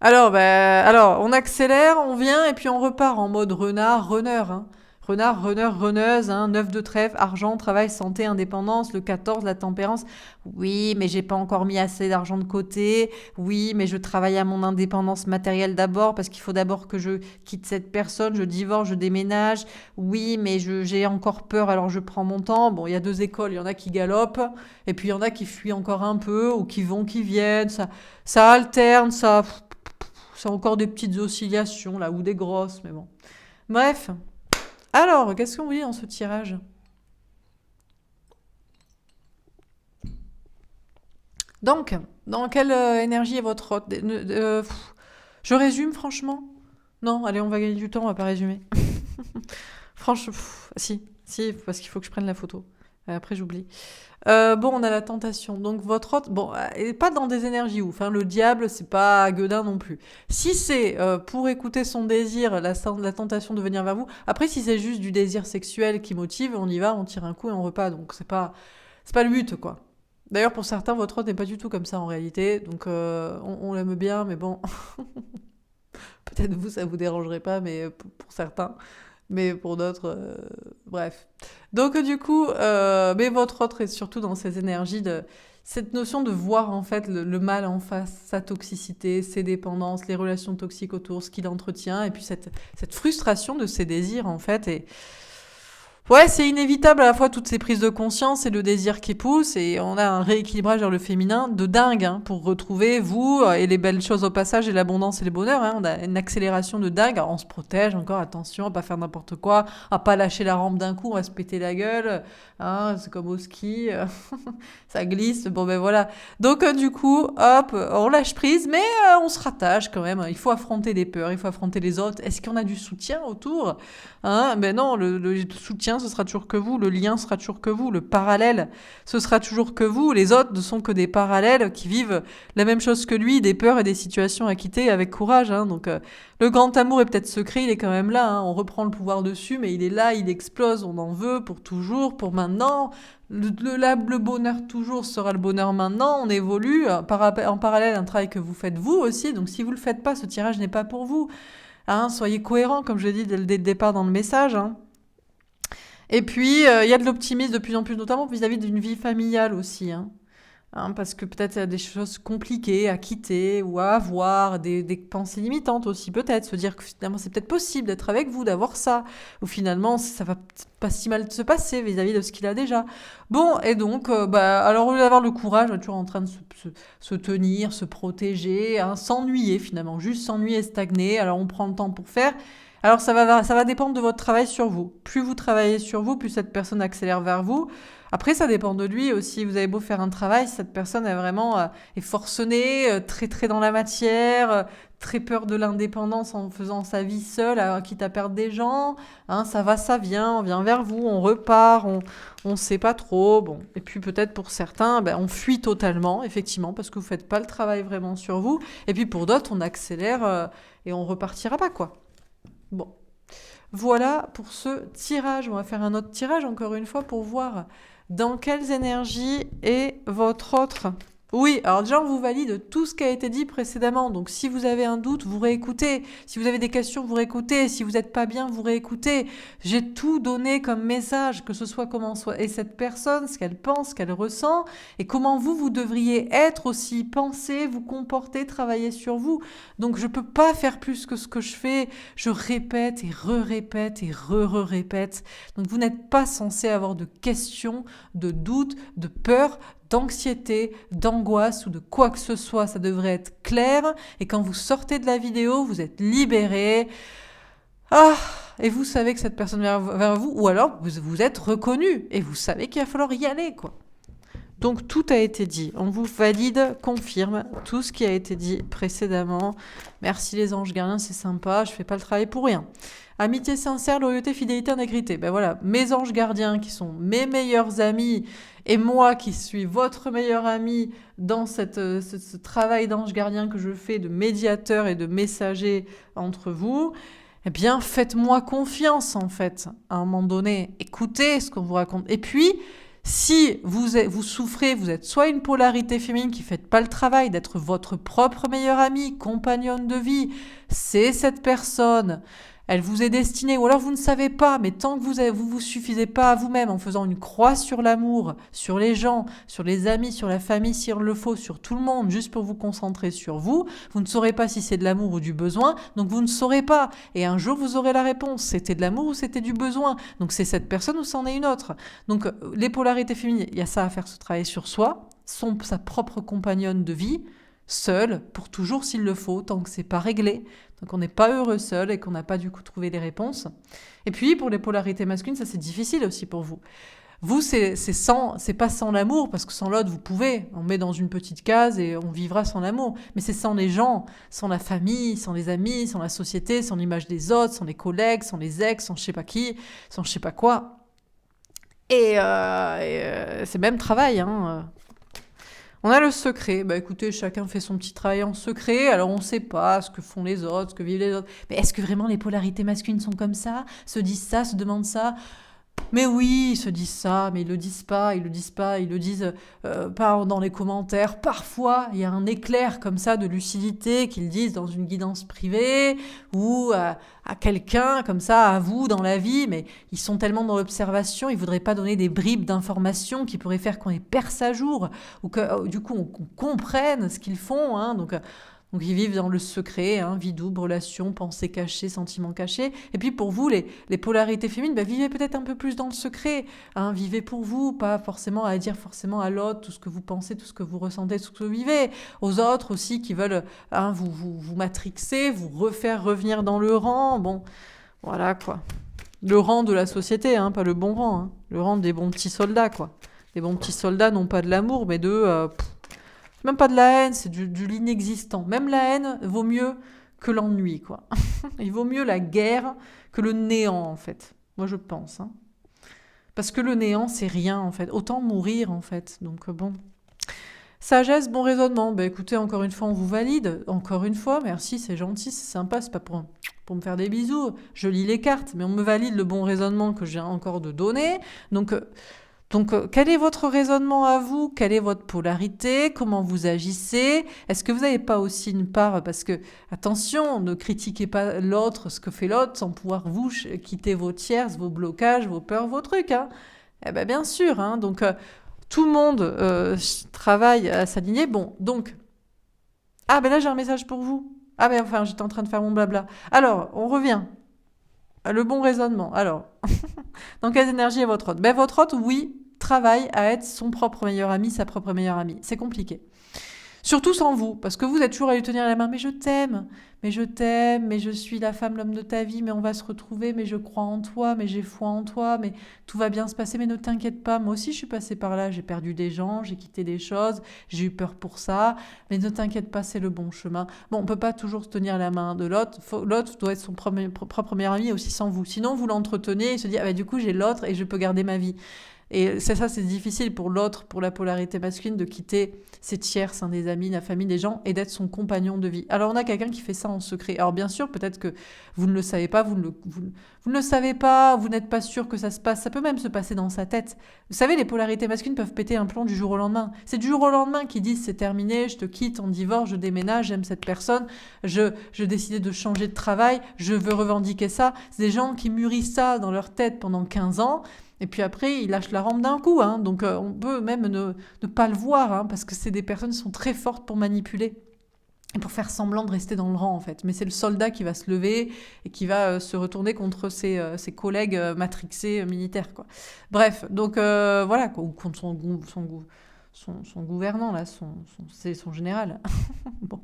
Alors, on accélère, on vient, et puis on repart en mode renard, runner, hein. Renard, runner, runneuse, hein, 9 de trèfle, argent, travail, santé, indépendance, le 14, la tempérance. Oui, mais j'ai pas encore mis assez d'argent de côté. Oui, mais je travaille à mon indépendance matérielle d'abord parce qu'il faut d'abord que je quitte cette personne, je divorce, je déménage. Oui, mais j'ai encore peur, alors je prends mon temps. Bon, il y a deux écoles, il y en a qui galopent et puis il y en a qui fuient encore un peu ou qui vont, qui viennent. Ça alterne, c'est encore des petites oscillations là ou des grosses, mais bon. Bref. Alors, qu'est-ce qu'on vous dit dans ce tirage? Donc, dans quelle énergie est votre hôte? Je résume franchement? Non, allez, on va gagner du temps, on va pas résumer. Franchement, si, parce qu'il faut que je prenne la photo. Après, j'oublie. Bon, on a la tentation. Donc, votre hôte, bon, elle est pas dans des énergies ouf, hein. Le diable, c'est pas Gueudin non plus. Si c'est pour écouter son désir, la tentation de venir vers vous, après, si c'est juste du désir sexuel qui motive, on y va, on tire un coup et on repart. Donc, c'est pas le but, quoi. D'ailleurs, pour certains, votre hôte n'est pas du tout comme ça en réalité. Donc, on l'aime bien, mais bon, peut-être vous, ça vous dérangerait pas, mais pour certains. Mais pour d'autres, bref. Donc du coup, mais votre autre est surtout dans ces énergies de cette notion de voir en fait le mal en face, sa toxicité, ses dépendances, les relations toxiques autour, ce qu'il entretient, et puis cette frustration de ses désirs en fait. Et ouais, c'est inévitable à la fois toutes ces prises de conscience et le désir qui pousse, et on a un rééquilibrage vers le féminin de dingue, hein, pour retrouver vous et les belles choses au passage et l'abondance et le bonheur, hein. On a une accélération de dingue. Alors on se protège encore, attention à pas faire n'importe quoi, à pas lâcher la rampe d'un coup, on va se péter la gueule, hein, c'est comme au ski, ça glisse, bon ben voilà. Donc du coup, hop, on lâche prise, mais on se rattache quand même. Il faut affronter les peurs, il faut affronter les autres. Est-ce qu'on a du soutien autour? Hein, ben non, le soutien, ce sera toujours que vous, le lien sera toujours que vous, le parallèle, ce sera toujours que vous, les autres ne sont que des parallèles qui vivent la même chose que lui, des peurs et des situations à quitter avec courage, hein. Donc le grand amour est peut-être secret, il est quand même là, hein. On reprend le pouvoir dessus, mais il est là, il explose, on en veut pour toujours, pour maintenant. Le bonheur toujours sera le bonheur maintenant, on évolue, en parallèle un travail que vous faites vous aussi, donc si vous le faites pas, ce tirage n'est pas pour vous. Hein, soyez cohérents, comme je l'ai dit dès le départ dans le message, hein. Et puis, il y a de l'optimisme de plus en plus, notamment vis-à-vis d'une vie familiale aussi, hein. Parce que peut-être il y a des choses compliquées à quitter ou à avoir, des pensées limitantes aussi peut-être, se dire que finalement c'est peut-être possible d'être avec vous, d'avoir ça, ou finalement ça va pas si mal se passer vis-à-vis de ce qu'il a déjà. Bon, et donc, alors au lieu d'avoir le courage, on est toujours en train de se tenir, se protéger, hein, s'ennuyer finalement, juste s'ennuyer et stagner, alors on prend le temps pour faire. Alors ça va dépendre de votre travail sur vous. Plus vous travaillez sur vous, plus cette personne accélère vers vous. Après, ça dépend de lui aussi. Vous avez beau faire un travail, si cette personne est vraiment est forcenée, très très dans la matière, très peur de l'indépendance en faisant sa vie seule, quitte à perdre des gens. Hein, ça va, ça vient, on vient vers vous, on repart, on sait pas trop. Bon, et puis peut-être pour certains, ben, on fuit totalement, effectivement, parce que vous faites pas le travail vraiment sur vous. Et puis pour d'autres, on accélère et on repartira pas quoi. Bon. Voilà pour ce tirage. On va faire un autre tirage encore une fois pour voir dans quelles énergies est votre autre. Oui, alors déjà on vous valide tout ce qui a été dit précédemment. Donc si vous avez un doute, vous réécoutez. Si vous avez des questions, vous réécoutez. Si vous n'êtes pas bien, vous réécoutez. J'ai tout donné comme message, que ce soit comment soit et cette personne, ce qu'elle pense, ce qu'elle ressent, et comment vous devriez être aussi, penser, vous comporter, travailler sur vous. Donc je peux pas faire plus que ce que je fais. Je répète et re-répète et re-répète. Donc vous n'êtes pas censé avoir de questions, de doutes, de peur, d'anxiété, d'angoisse ou de quoi que ce soit. Ça devrait être clair. Et quand vous sortez de la vidéo, vous êtes libéré. Ah, et vous savez que cette personne vient vers vous, ou alors vous êtes reconnu et vous savez qu'il va falloir y aller, quoi. Donc tout a été dit. On vous valide, confirme tout ce qui a été dit précédemment. Merci les anges gardiens, c'est sympa, je fais pas le travail pour rien. Amitié sincère, loyauté, fidélité, intégrité. Ben voilà, mes anges gardiens qui sont mes meilleurs amis et moi qui suis votre meilleur ami dans ce travail d'ange gardien que je fais de médiateur et de messager entre vous, eh bien faites-moi confiance en fait à un moment donné. Écoutez ce qu'on vous raconte. Et puis, si vous souffrez, vous êtes soit une polarité féminine qui ne fait pas le travail d'être votre propre meilleure amie, compagnonne de vie, c'est cette personne. Elle vous est destinée, ou alors vous ne savez pas, mais tant que vous suffisez pas à vous-même en faisant une croix sur l'amour, sur les gens, sur les amis, sur la famille s'il le faut, sur tout le monde, juste pour vous concentrer sur vous, vous ne saurez pas si c'est de l'amour ou du besoin, donc vous ne saurez pas. Et un jour vous aurez la réponse, c'était de l'amour ou c'était du besoin. Donc c'est cette personne ou c'en est une autre. Donc les polarités féminines, il y a ça à faire, se travailler sur soi, sa propre compagnonne de vie, seul, pour toujours s'il le faut, tant que c'est pas réglé, tant qu'on n'est pas heureux seul et qu'on n'a pas du coup trouvé les réponses. Et puis pour les polarités masculines, ça c'est difficile aussi pour vous. Vous, c'est pas sans l'amour, parce que sans l'autre, vous pouvez. On met dans une petite case et on vivra sans l'amour. Mais c'est sans les gens, sans la famille, sans les amis, sans la société, sans l'image des autres, sans les collègues, sans les ex, sans je sais pas qui, sans je sais pas quoi. Et c'est même travail, hein. On a le secret. Bah écoutez, chacun fait son petit travail en secret. Alors on ne sait pas ce que font les autres, ce que vivent les autres. Mais est-ce que vraiment les polarités masculines sont comme ça? Se disent ça, se demandent ça? Mais oui, ils se disent ça, mais ils le disent pas, ils le disent pas, ils le disent pas dans les commentaires. Parfois, il y a un éclair comme ça de lucidité qu'ils disent dans une guidance privée ou à quelqu'un comme ça, à vous dans la vie, mais ils sont tellement dans l'observation, ils voudraient pas donner des bribes d'informations qui pourraient faire qu'on les perce à jour ou que du coup on comprenne ce qu'ils font, hein, donc ils vivent dans le secret, hein, vie double, relations, pensées cachées, sentiments cachés. Et puis pour vous, les polarités féminines, bah, vivez peut-être un peu plus dans le secret. Hein, vivez pour vous, pas forcément à dire forcément à l'autre tout ce que vous pensez, tout ce que vous ressentez, tout ce que vous vivez. Aux autres aussi qui veulent vous matrixer, vous refaire revenir dans le rang. Bon, voilà quoi. Le rang de la société, hein, pas le bon rang. Hein. Le rang des bons petits soldats, quoi. Des bons petits soldats, non pas de l'amour, mais même pas de la haine, c'est de l'inexistant. Même la haine vaut mieux que l'ennui, quoi. Il vaut mieux la guerre que le néant, en fait. Moi, je pense. Hein. Parce que le néant, c'est rien, en fait. Autant mourir, en fait. Donc, bon. Sagesse, bon raisonnement. Ben, écoutez, encore une fois, on vous valide. Encore une fois, merci, c'est gentil, c'est sympa. C'est pas pour me faire des bisous. Je lis les cartes, mais on me valide le bon raisonnement que j'ai encore de donner. Donc... Donc, quel est votre raisonnement à vous? Quelle est votre polarité? Comment vous agissez? Est-ce que vous n'avez pas aussi une part, parce que, attention, ne critiquez pas l'autre, ce que fait l'autre, sans pouvoir vous quitter vos tierces, vos blocages, vos peurs, vos trucs, hein. Eh ben, bien sûr, hein. Donc, tout le monde travaille à s'aligner. Bon, donc, ah ben là, j'ai un message pour vous. Ah ben enfin, j'étais en train de faire mon blabla. Alors, on revient. Le bon raisonnement. Alors, dans quelle énergie est votre hôte? Ben, votre hôte, oui, travaille à être son propre meilleur ami, sa propre meilleure amie. C'est compliqué. Surtout sans vous, parce que vous êtes toujours à lui tenir la main. Mais je t'aime, mais je t'aime, mais je suis la femme, l'homme de ta vie, mais on va se retrouver, mais je crois en toi, mais j'ai foi en toi, mais tout va bien se passer, mais ne t'inquiète pas. Moi aussi, je suis passée par là, j'ai perdu des gens, j'ai quitté des choses, j'ai eu peur pour ça, mais ne t'inquiète pas, c'est le bon chemin. Bon, on peut pas toujours se tenir la main de l'autre. L'autre doit être son propre meilleur ami aussi sans vous. Sinon, vous l'entretenez et se dit, ah bah du coup, j'ai l'autre et je peux garder ma vie. Et c'est ça, c'est difficile pour l'autre, pour la polarité masculine, de quitter ses tierces, hein, des amis, la famille, des gens, et d'être son compagnon de vie. Alors on a quelqu'un qui fait ça en secret. Alors bien sûr, peut-être que vous ne le savez pas, vous ne le savez pas, vous n'êtes pas sûr que ça se passe. Ça peut même se passer dans sa tête. Vous savez, les polarités masculines peuvent péter un plomb du jour au lendemain. C'est du jour au lendemain qu'ils disent c'est terminé, je te quitte, on divorce, je déménage, j'aime cette personne, je décidais de changer de travail, je veux revendiquer ça. C'est des gens qui mûrissent ça dans leur tête pendant 15 ans. Et puis après, ils lâchent la rampe d'un coup, hein. Donc on peut même ne pas le voir, hein, parce que c'est des personnes qui sont très fortes pour manipuler et pour faire semblant de rester dans le rang, en fait. Mais c'est le soldat qui va se lever et qui va se retourner contre ses collègues matrixés militaires, quoi. Bref, donc voilà, quoi. Ou contre son gouvernant, là, c'est son général. Bon.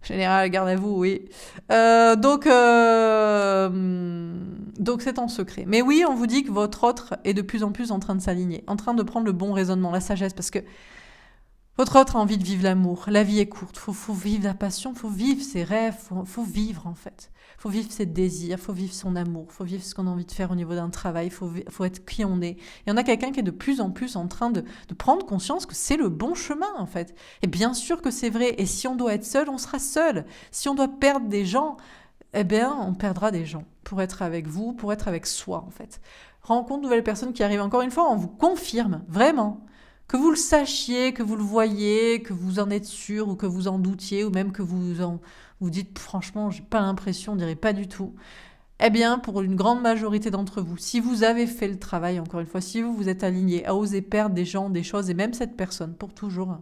Général, garde à vous, oui. Donc c'est en secret. Mais oui, on vous dit que votre autre est de plus en plus en train de s'aligner, en train de prendre le bon raisonnement, la sagesse, parce que votre autre a envie de vivre l'amour. La vie est courte, faut vivre la passion, faut vivre ses rêves, faut vivre en fait. Faut vivre ses désirs, faut vivre son amour, faut vivre ce qu'on a envie de faire au niveau d'un travail, faut être qui on est. Et on a quelqu'un qui est de plus en plus en train de prendre conscience que c'est le bon chemin en fait. Et bien sûr que c'est vrai. Et si on doit être seul, on sera seul. Si on doit perdre des gens, eh bien on perdra des gens pour être avec vous, pour être avec soi en fait. Rencontre de nouvelles personnes qui arrivent. Encore une fois, on vous confirme vraiment. Que vous le sachiez, que vous le voyez, que vous en êtes sûr ou que vous en doutiez ou même que vous dites franchement, j'ai pas l'impression, on dirait pas du tout. Eh bien, pour une grande majorité d'entre vous, si vous avez fait le travail, encore une fois, si vous vous êtes aligné à oser perdre des gens, des choses et même cette personne pour toujours,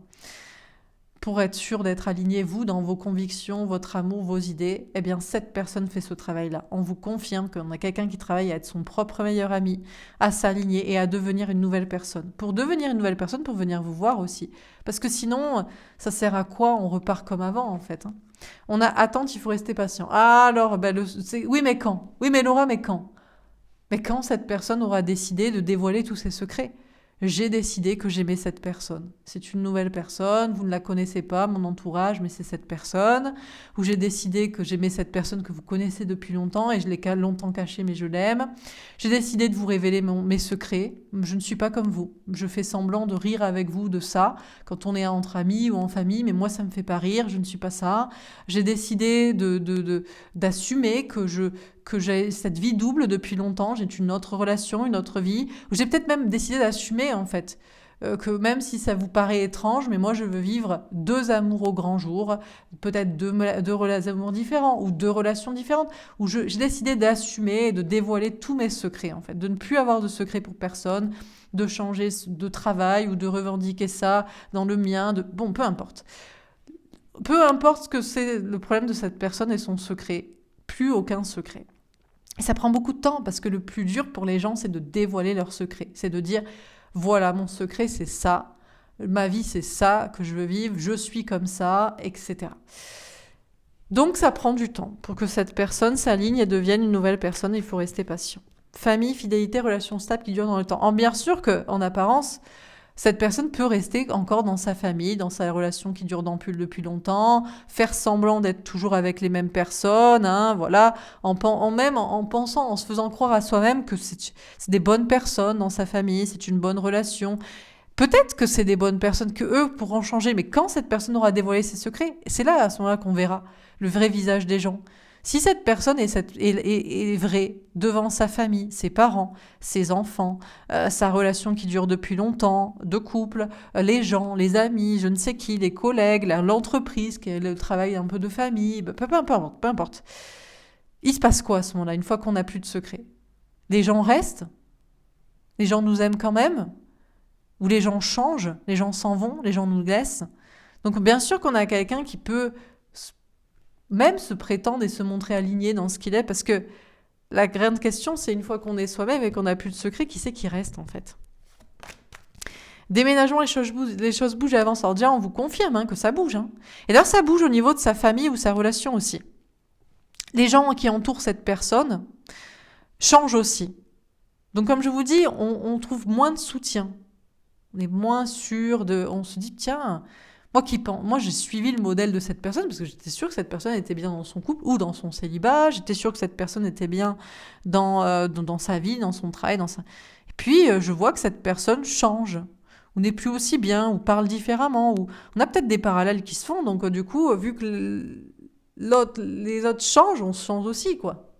pour être sûr d'être aligné, vous, dans vos convictions, votre amour, vos idées, eh bien, cette personne fait ce travail-là. On vous confirme qu'on a quelqu'un qui travaille à être son propre meilleur ami, à s'aligner et à devenir une nouvelle personne. Pour devenir une nouvelle personne, pour venir vous voir aussi. Parce que sinon, ça sert à quoi? On repart comme avant, en fait. Hein. On a attente, il faut rester patient. Ah, alors, oui, mais quand? Oui, mais Laura, mais quand? Mais quand cette personne aura décidé de dévoiler tous ses secrets? J'ai décidé que j'aimais cette personne. C'est une nouvelle personne, vous ne la connaissez pas, mon entourage, mais c'est cette personne. Ou j'ai décidé que j'aimais cette personne que vous connaissez depuis longtemps et je l'ai longtemps cachée, mais je l'aime. J'ai décidé de vous révéler mes secrets. Je ne suis pas comme vous. Je fais semblant de rire avec vous de ça quand on est entre amis ou en famille, mais moi ça me fait pas rire, je ne suis pas ça. J'ai décidé d'assumer que j'ai cette vie double depuis longtemps, j'ai une autre relation, une autre vie, où j'ai peut-être même décidé d'assumer en fait, que même si ça vous paraît étrange, mais moi je veux vivre 2 amours au grand jour, peut-être deux amours différents, ou 2 relations différentes, où j'ai décidé d'assumer et de dévoiler tous mes secrets en fait, de ne plus avoir de secrets pour personne, de changer de travail ou de revendiquer ça dans le mien, bon, peu importe. Peu importe ce que c'est le problème de cette personne et son secret, plus aucun secret. Et ça prend beaucoup de temps parce que le plus dur pour les gens, c'est de dévoiler leur secret. C'est de dire, voilà, mon secret, c'est ça. Ma vie, c'est ça que je veux vivre. Je suis comme ça, etc. Donc, ça prend du temps pour que cette personne s'aligne et devienne une nouvelle personne. Il faut rester patient. Famille, fidélité, relation stable qui dure dans le temps. Bien sûr qu'en apparence, cette personne peut rester encore dans sa famille, dans sa relation qui dure depuis longtemps, faire semblant d'être toujours avec les mêmes personnes, hein, voilà, en pensant, en se faisant croire à soi-même que c'est des bonnes personnes dans sa famille, c'est une bonne relation. Peut-être que c'est des bonnes personnes, que eux pourront changer, mais quand cette personne aura dévoilé ses secrets, c'est là, à ce moment-là, qu'on verra le vrai visage des gens. Si cette personne est vraie devant sa famille, ses parents, ses enfants, sa relation qui dure depuis longtemps, de couple, les gens, les amis, je ne sais qui, les collègues, l'entreprise, le travail un peu de famille, peu importe. Il se passe quoi à ce moment-là, une fois qu'on n'a plus de secret? Les gens restent? Les gens nous aiment quand même? Ou les gens changent? Les gens s'en vont? Les gens nous laissent? Donc bien sûr qu'on a quelqu'un qui peut même se prétendre et se montrer aligné dans ce qu'il est, parce que la grande question, c'est une fois qu'on est soi-même et qu'on n'a plus de secret, qui c'est qui reste en fait? Déménagement, les choses bougent et avancent. Alors déjà, on vous confirme que ça bouge. Et d'ailleurs, ça bouge au niveau de sa famille ou sa relation aussi. Les gens qui entourent cette personne changent aussi. Donc comme je vous dis, on trouve moins de soutien. On est moins sûr de... On se dit, tiens... Moi, j'ai suivi le modèle de cette personne parce que j'étais sûre que cette personne était bien dans son couple ou dans son célibat. J'étais sûre que cette personne était bien dans sa vie, dans son travail. Et puis, je vois que cette personne change ou n'est plus aussi bien ou parle différemment. Ou... On a peut-être des parallèles qui se font. Donc, du coup, vu que les autres changent, on se change aussi, quoi.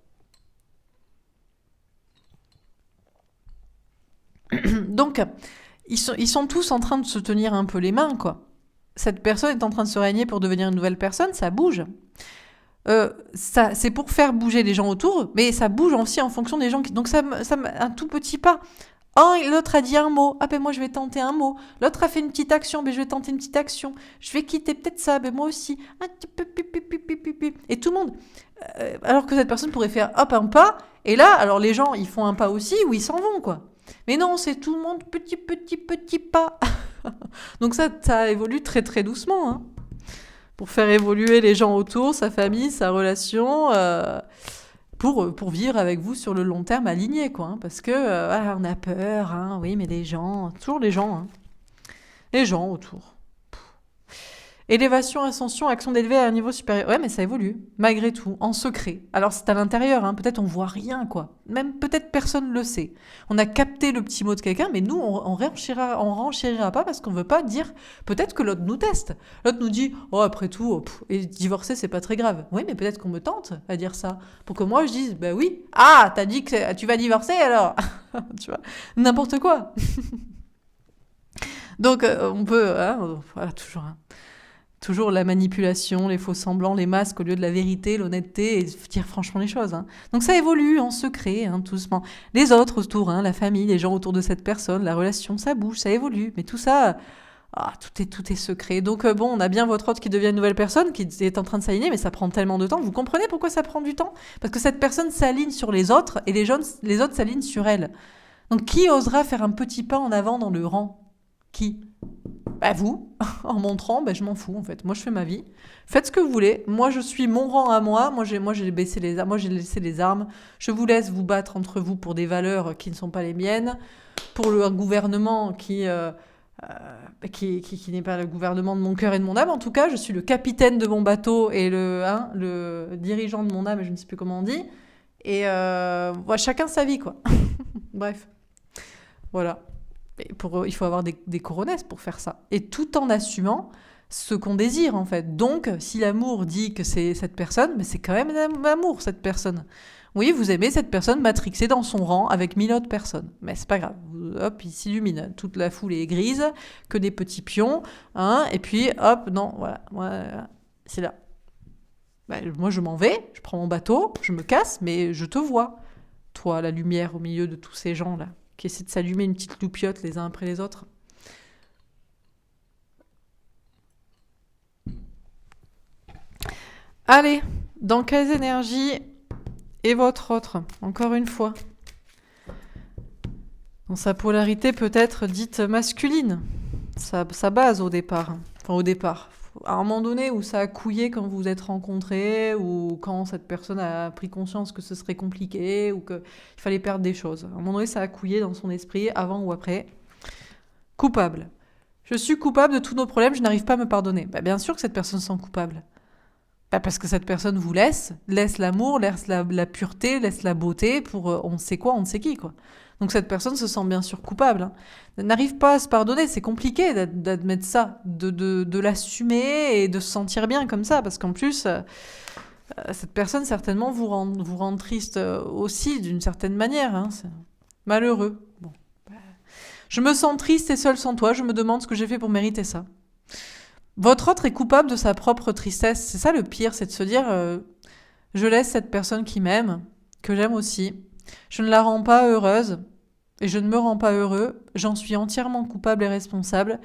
Donc, ils sont tous en train de se tenir un peu les mains, quoi. Cette personne est en train de se régner pour devenir une nouvelle personne, ça bouge. C'est pour faire bouger les gens autour, mais ça bouge aussi en fonction des gens qui... Donc un tout petit pas. Oh, l'autre a dit un mot, ah ben moi je vais tenter un mot. L'autre a fait une petite action, ben je vais tenter une petite action. Je vais quitter peut-être ça, ben moi aussi. Et tout le monde. Alors que cette personne pourrait faire hop un pas, et là, alors les gens ils font un pas aussi ou ils s'en vont, quoi. Mais non, c'est tout le monde petit pas. Donc ça évolue très très doucement, pour faire évoluer les gens autour, sa famille, sa relation, pour vivre avec vous sur le long terme aligné, quoi. Parce que on a peur, oui, mais toujours les gens autour. Élévation, ascension, action d'élever à un niveau supérieur. Ouais, mais ça évolue, malgré tout, en secret. Alors c'est à l'intérieur, peut-être on voit rien, quoi. Même peut-être personne le sait. On a capté le petit mot de quelqu'un, mais nous, on renchérira pas parce qu'on veut pas dire... Peut-être que l'autre nous teste. L'autre nous dit, oh, après tout, et divorcer, c'est pas très grave. Oui, mais peut-être qu'on me tente à dire ça. Pour que moi, je dise, bah oui. Ah, t'as dit que tu vas divorcer, alors? Tu vois, n'importe quoi. Donc, on peut... voilà, toujours la manipulation, les faux semblants, les masques au lieu de la vérité, l'honnêteté et dire franchement les choses. Donc ça évolue en secret, tout doucement. Les autres autour, la famille, les gens autour de cette personne, la relation, ça bouge, ça évolue. Mais tout ça, tout est secret. Donc on a bien votre autre qui devient une nouvelle personne, qui est en train de s'aligner, mais ça prend tellement de temps. Vous comprenez pourquoi ça prend du temps? Parce que cette personne s'aligne sur les autres et les autres s'alignent sur elle. Donc qui osera faire un petit pas en avant dans le rang? Qui? Vous, en montrant, je m'en fous en fait. Moi, je fais ma vie. Faites ce que vous voulez. Moi, je suis mon rang à moi. Moi, j'ai baissé les armes. Moi, j'ai laissé les armes. Je vous laisse vous battre entre vous pour des valeurs qui ne sont pas les miennes, pour le gouvernement qui n'est pas le gouvernement de mon cœur et de mon âme. En tout cas, je suis le capitaine de mon bateau et le dirigeant de mon âme. Je ne sais plus comment on dit. Et chacun sa vie, quoi. Bref, voilà. Il faut avoir des coronesses pour faire ça. Et tout en assumant ce qu'on désire, en fait. Donc, si l'amour dit que c'est cette personne, mais c'est quand même l'amour, cette personne. Oui, vous aimez cette personne matrixée dans son rang avec 1000 autres personnes. Mais c'est pas grave. Hop, il s'illumine. Toute la foule est grise, que des petits pions. Et puis, hop, non, voilà. C'est là. Moi, je m'en vais, je prends mon bateau, je me casse, mais je te vois. Toi, la lumière au milieu de tous ces gens-là, qui essaient de s'allumer une petite loupiote les uns après les autres. Allez, dans quelles énergies est votre autre? Encore une fois. Dans sa polarité peut-être dite masculine. Sa base au départ. Enfin, au départ. À un moment donné où ça a couillé quand vous vous êtes rencontrés, ou quand cette personne a pris conscience que ce serait compliqué, ou qu'il fallait perdre des choses. À un moment donné, ça a couillé dans son esprit, avant ou après. Coupable. Je suis coupable de tous nos problèmes, je n'arrive pas à me pardonner. Bien sûr que cette personne se sent coupable. Parce que cette personne vous laisse l'amour, laisse la pureté, laisse la beauté pour on ne sait quoi, on ne sait qui, quoi. Donc cette personne se sent bien sûr coupable. Elle n'arrive pas à se pardonner, c'est compliqué d'admettre ça, de l'assumer et de se sentir bien comme ça, parce qu'en plus, Cette personne, certainement, vous rend triste aussi, d'une certaine manière. Hein. C'est malheureux. Bon. Je me sens triste et seule sans toi. Je me demande ce que j'ai fait pour mériter ça. Votre autre est coupable de sa propre tristesse. C'est ça le pire, c'est de se dire je laisse cette personne qui m'aime, que j'aime aussi. Je ne la rends pas heureuse et je ne me rends pas heureux. J'en suis entièrement coupable et responsable.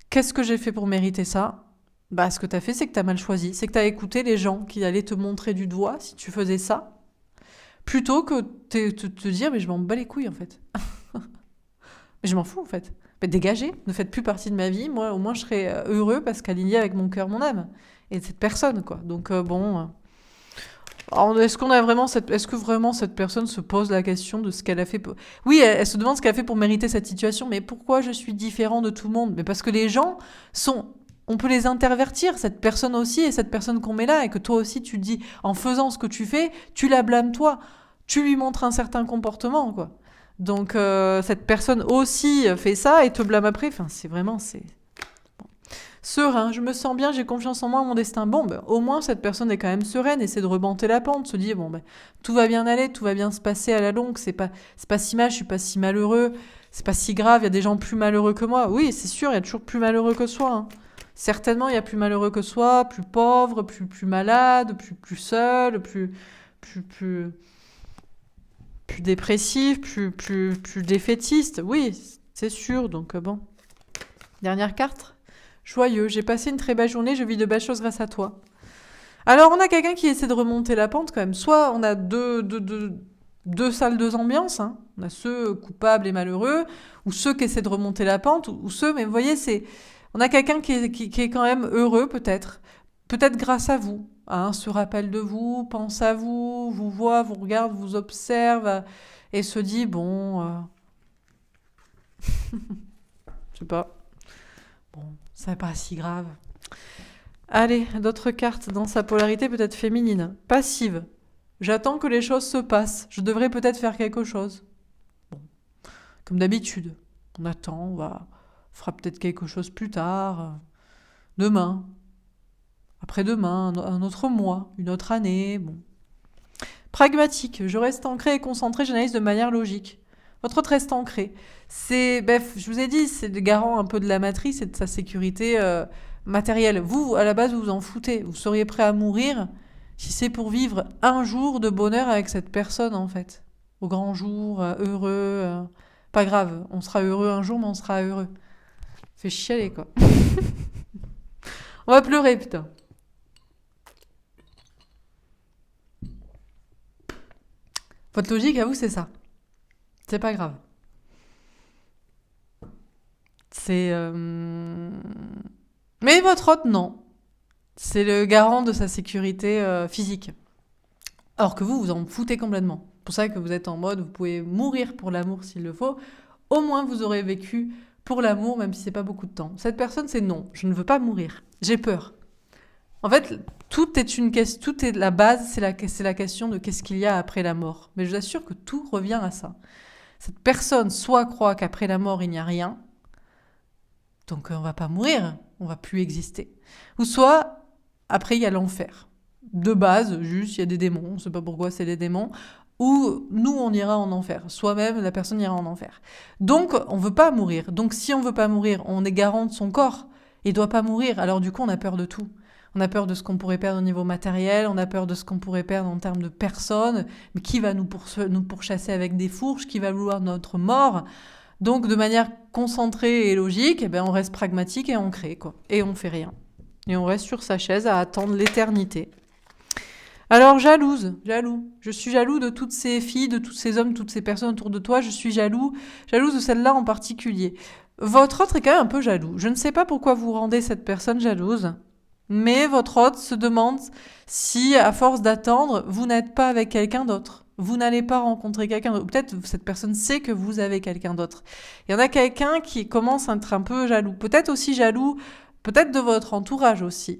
Qu'est-ce que j'ai fait pour mériter ça? Bah, ce que t'as fait, c'est que t'as mal choisi. C'est que t'as écouté les gens qui allaient te montrer du doigt si tu faisais ça, plutôt que te dire, mais je m'en bats les couilles, en fait. Mais je m'en fous, en fait. Mais dégagez, ne faites plus partie de ma vie. Moi, au moins, je serai heureux parce qu'aligné avec mon cœur, mon âme. Et cette personne, quoi. Donc, bon. Alors, est-ce que vraiment cette personne se pose la question de ce qu'elle a fait pour... Oui, elle se demande ce qu'elle a fait pour mériter cette situation, mais pourquoi je suis différent de tout le monde? Mais parce que les gens sont... On peut les intervertir, cette personne aussi, et cette personne qu'on met là, et que toi aussi tu dis, en faisant ce que tu fais, tu la blâmes toi. Tu lui montres un certain comportement, quoi. Donc, cette personne aussi fait ça et te blâme après. Enfin, c'est vraiment... c'est Serein, je me sens bien, j'ai confiance en moi, en mon destin. Bon, ben, au moins cette personne est quand même sereine, essaie de remonter la pente, se dit bon ben tout va bien aller, tout va bien se passer à la longue, c'est pas si mal, je suis pas si malheureux, c'est pas si grave, il y a des gens plus malheureux que moi. Oui, c'est sûr, il y a toujours plus malheureux que soi. Hein. Certainement, il y a plus malheureux que soi, plus pauvre, plus malade, plus seul, plus, plus, plus dépressif, plus défaitiste. Oui, c'est sûr. Donc bon. Dernière carte. Joyeux, j'ai passé une très belle journée, je vis de belles choses grâce à toi. Alors, on a quelqu'un qui essaie de remonter la pente quand même. Soit on a deux salles, deux ambiances. Hein. On a ceux coupables et malheureux, ou ceux qui essaient de remonter la pente, ou ceux, mais vous voyez, on a quelqu'un qui est quand même heureux peut-être. Peut-être grâce à vous. Hein, se rappelle de vous, pense à vous, vous voit, vous regarde, vous observe, et se dit, bon... je sais pas. Bon, c'est pas si grave. Allez, d'autres cartes dans sa polarité peut-être féminine. Passive. J'attends que les choses se passent. Je devrais peut-être faire quelque chose. Bon, comme d'habitude. On attend, on fera peut-être quelque chose plus tard. Demain. Après-demain, un autre mois, une autre année. Bon. Pragmatique. Je reste ancré et concentré, j'analyse de manière logique. Votre autre reste ancré. Je vous ai dit, c'est le garant un peu de la matrice et de sa sécurité matérielle. Vous, à la base, vous vous en foutez. Vous seriez prêt à mourir si c'est pour vivre un jour de bonheur avec cette personne, en fait. Au grand jour, heureux. Pas grave, on sera heureux un jour, mais on sera heureux. Fait chialer, quoi. On va pleurer, putain. Votre logique, à vous, c'est ça. C'est pas grave. C'est... Mais votre hôte, non. C'est le garant de sa sécurité physique. Alors que vous, vous en foutez complètement. C'est pour ça que vous êtes en mode, vous pouvez mourir pour l'amour s'il le faut. Au moins, vous aurez vécu pour l'amour, même si c'est pas beaucoup de temps. Cette personne, c'est non. Je ne veux pas mourir. J'ai peur. En fait, tout est la base, c'est la question de qu'est-ce qu'il y a après la mort. Mais je vous assure que tout revient à ça. Cette personne soit croit qu'après la mort, il n'y a rien, donc on va pas mourir, on va plus exister. Ou soit, après, il y a l'enfer. De base, juste, il y a des démons, on ne sait pas pourquoi c'est des démons, ou nous, on ira en enfer. Soi-même, la personne ira en enfer. Donc, on ne veut pas mourir. Donc, si on ne veut pas mourir, on est garant de son corps. Il ne doit pas mourir. Alors, du coup, on a peur de tout. On a peur de ce qu'on pourrait perdre au niveau matériel, on a peur de ce qu'on pourrait perdre en termes de personnes, mais qui va nous pourchasser avec des fourches, qui va vouloir notre mort. Donc, de manière concentrée et logique, on reste pragmatique et on crée, quoi. Et on fait rien. Et on reste sur sa chaise à attendre l'éternité. Alors, jaloux. Je suis jaloux de toutes ces filles, de tous ces hommes, toutes ces personnes autour de toi. Je suis jalouse de celle-là en particulier. Votre autre est quand même un peu jaloux. Je ne sais pas pourquoi vous rendez cette personne jalouse. Mais votre hôte se demande si, à force d'attendre, vous n'êtes pas avec quelqu'un d'autre. Vous n'allez pas rencontrer quelqu'un d'autre. Peut-être cette personne sait que vous avez quelqu'un d'autre. Il y en a quelqu'un qui commence à être un peu jaloux. Peut-être aussi jaloux, peut-être de votre entourage aussi.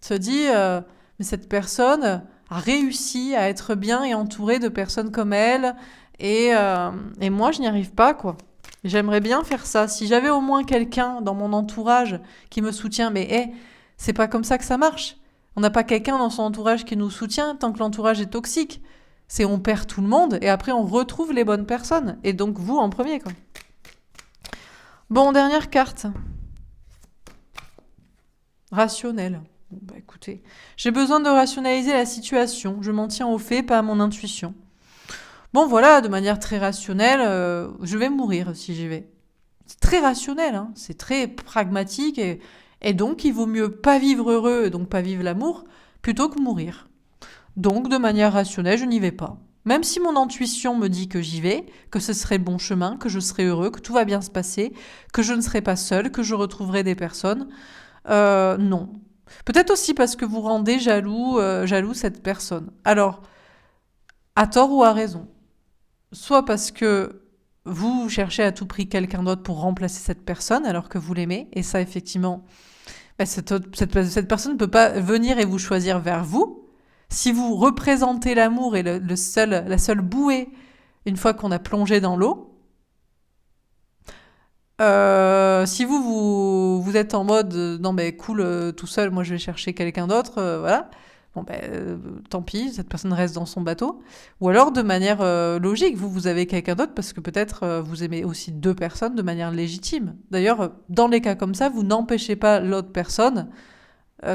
Se dit, mais cette personne a réussi à être bien et entourée de personnes comme elle. Et moi, je n'y arrive pas, quoi. J'aimerais bien faire ça. Si j'avais au moins quelqu'un dans mon entourage qui me soutient, mais c'est pas comme ça que ça marche. On n'a pas quelqu'un dans son entourage qui nous soutient tant que l'entourage est toxique. C'est on perd tout le monde et après on retrouve les bonnes personnes. Et donc vous en premier, quoi. Bon, dernière carte. Rationnel. Bon, bah écoutez, j'ai besoin de rationaliser la situation. Je m'en tiens aux faits, pas à mon intuition. Bon, voilà, de manière très rationnelle, je vais mourir si j'y vais. C'est très rationnel, hein, c'est très pragmatique et donc il vaut mieux pas vivre heureux et donc pas vivre l'amour plutôt que mourir. Donc de manière rationnelle, je n'y vais pas. Même si mon intuition me dit que j'y vais, que ce serait le bon chemin, que je serai heureux, que tout va bien se passer, que je ne serai pas seul, que je retrouverai des personnes, non. Peut-être aussi parce que vous rendez jaloux cette personne. Alors, à tort ou à raison. Soit parce que vous cherchez à tout prix quelqu'un d'autre pour remplacer cette personne alors que vous l'aimez, et ça effectivement, cette personne ne peut pas venir et vous choisir vers vous. Si vous représentez l'amour et la seule bouée une fois qu'on a plongé dans l'eau, si vous êtes en mode non mais cool tout seul, moi je vais chercher quelqu'un d'autre, voilà. Bon ben tant pis, cette personne reste dans son bateau. Ou alors de manière logique, vous avez quelqu'un d'autre parce que peut-être vous aimez aussi deux personnes de manière légitime. D'ailleurs, dans les cas comme ça, vous n'empêchez pas l'autre personne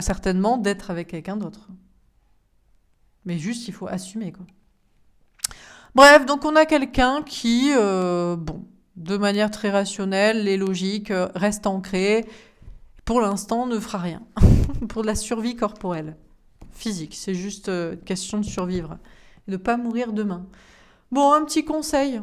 certainement d'être avec quelqu'un d'autre. Mais juste, il faut assumer, quoi. Bref, donc on a quelqu'un qui, bon, de manière très rationnelle et logique, reste ancré. Pour l'instant, ne fera rien. Pour la survie corporelle, physique. C'est juste question de survivre. Et de ne pas mourir demain. Bon, un petit conseil.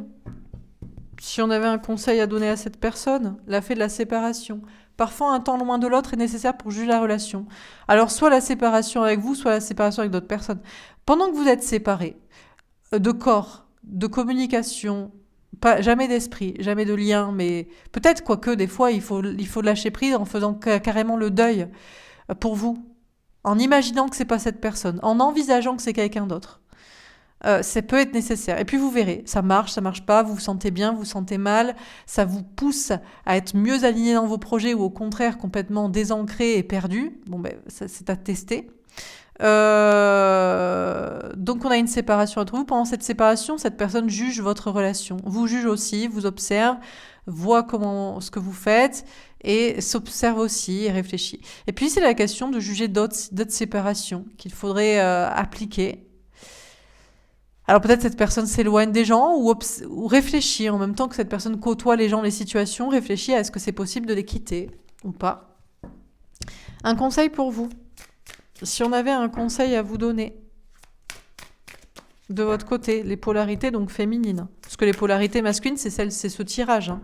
Si on avait un conseil à donner à cette personne, la fait de la séparation. Parfois, un temps loin de l'autre est nécessaire pour juger la relation. Alors, soit la séparation avec vous, soit la séparation avec d'autres personnes. Pendant que vous êtes séparés, de corps, de communication, pas, jamais d'esprit, jamais de lien, mais peut-être, quoique, des fois, il faut lâcher prise en faisant carrément le deuil pour vous, en imaginant que c'est pas cette personne, en envisageant que c'est quelqu'un d'autre. Ça peut être nécessaire. Et puis vous verrez, ça marche pas, vous vous sentez bien, vous vous sentez mal, ça vous pousse à être mieux aligné dans vos projets ou au contraire complètement désancré et perdu. Bon ben, ça, c'est à tester. Donc on a une séparation entre vous. Pendant cette séparation, cette personne juge votre relation. Vous juge aussi, vous observe, voit ce que vous faites et s'observe aussi et réfléchit. Et puis c'est la question de juger d'autres séparations qu'il faudrait appliquer. Alors peut-être cette personne s'éloigne des gens ou réfléchit en même temps que cette personne côtoie les gens, les situations, réfléchit à est-ce que c'est possible de les quitter ou pas. Un conseil pour vous. Si on avait un conseil à vous donner de votre côté, les polarités donc féminines, parce que les polarités masculines c'est ce tirage. Hein.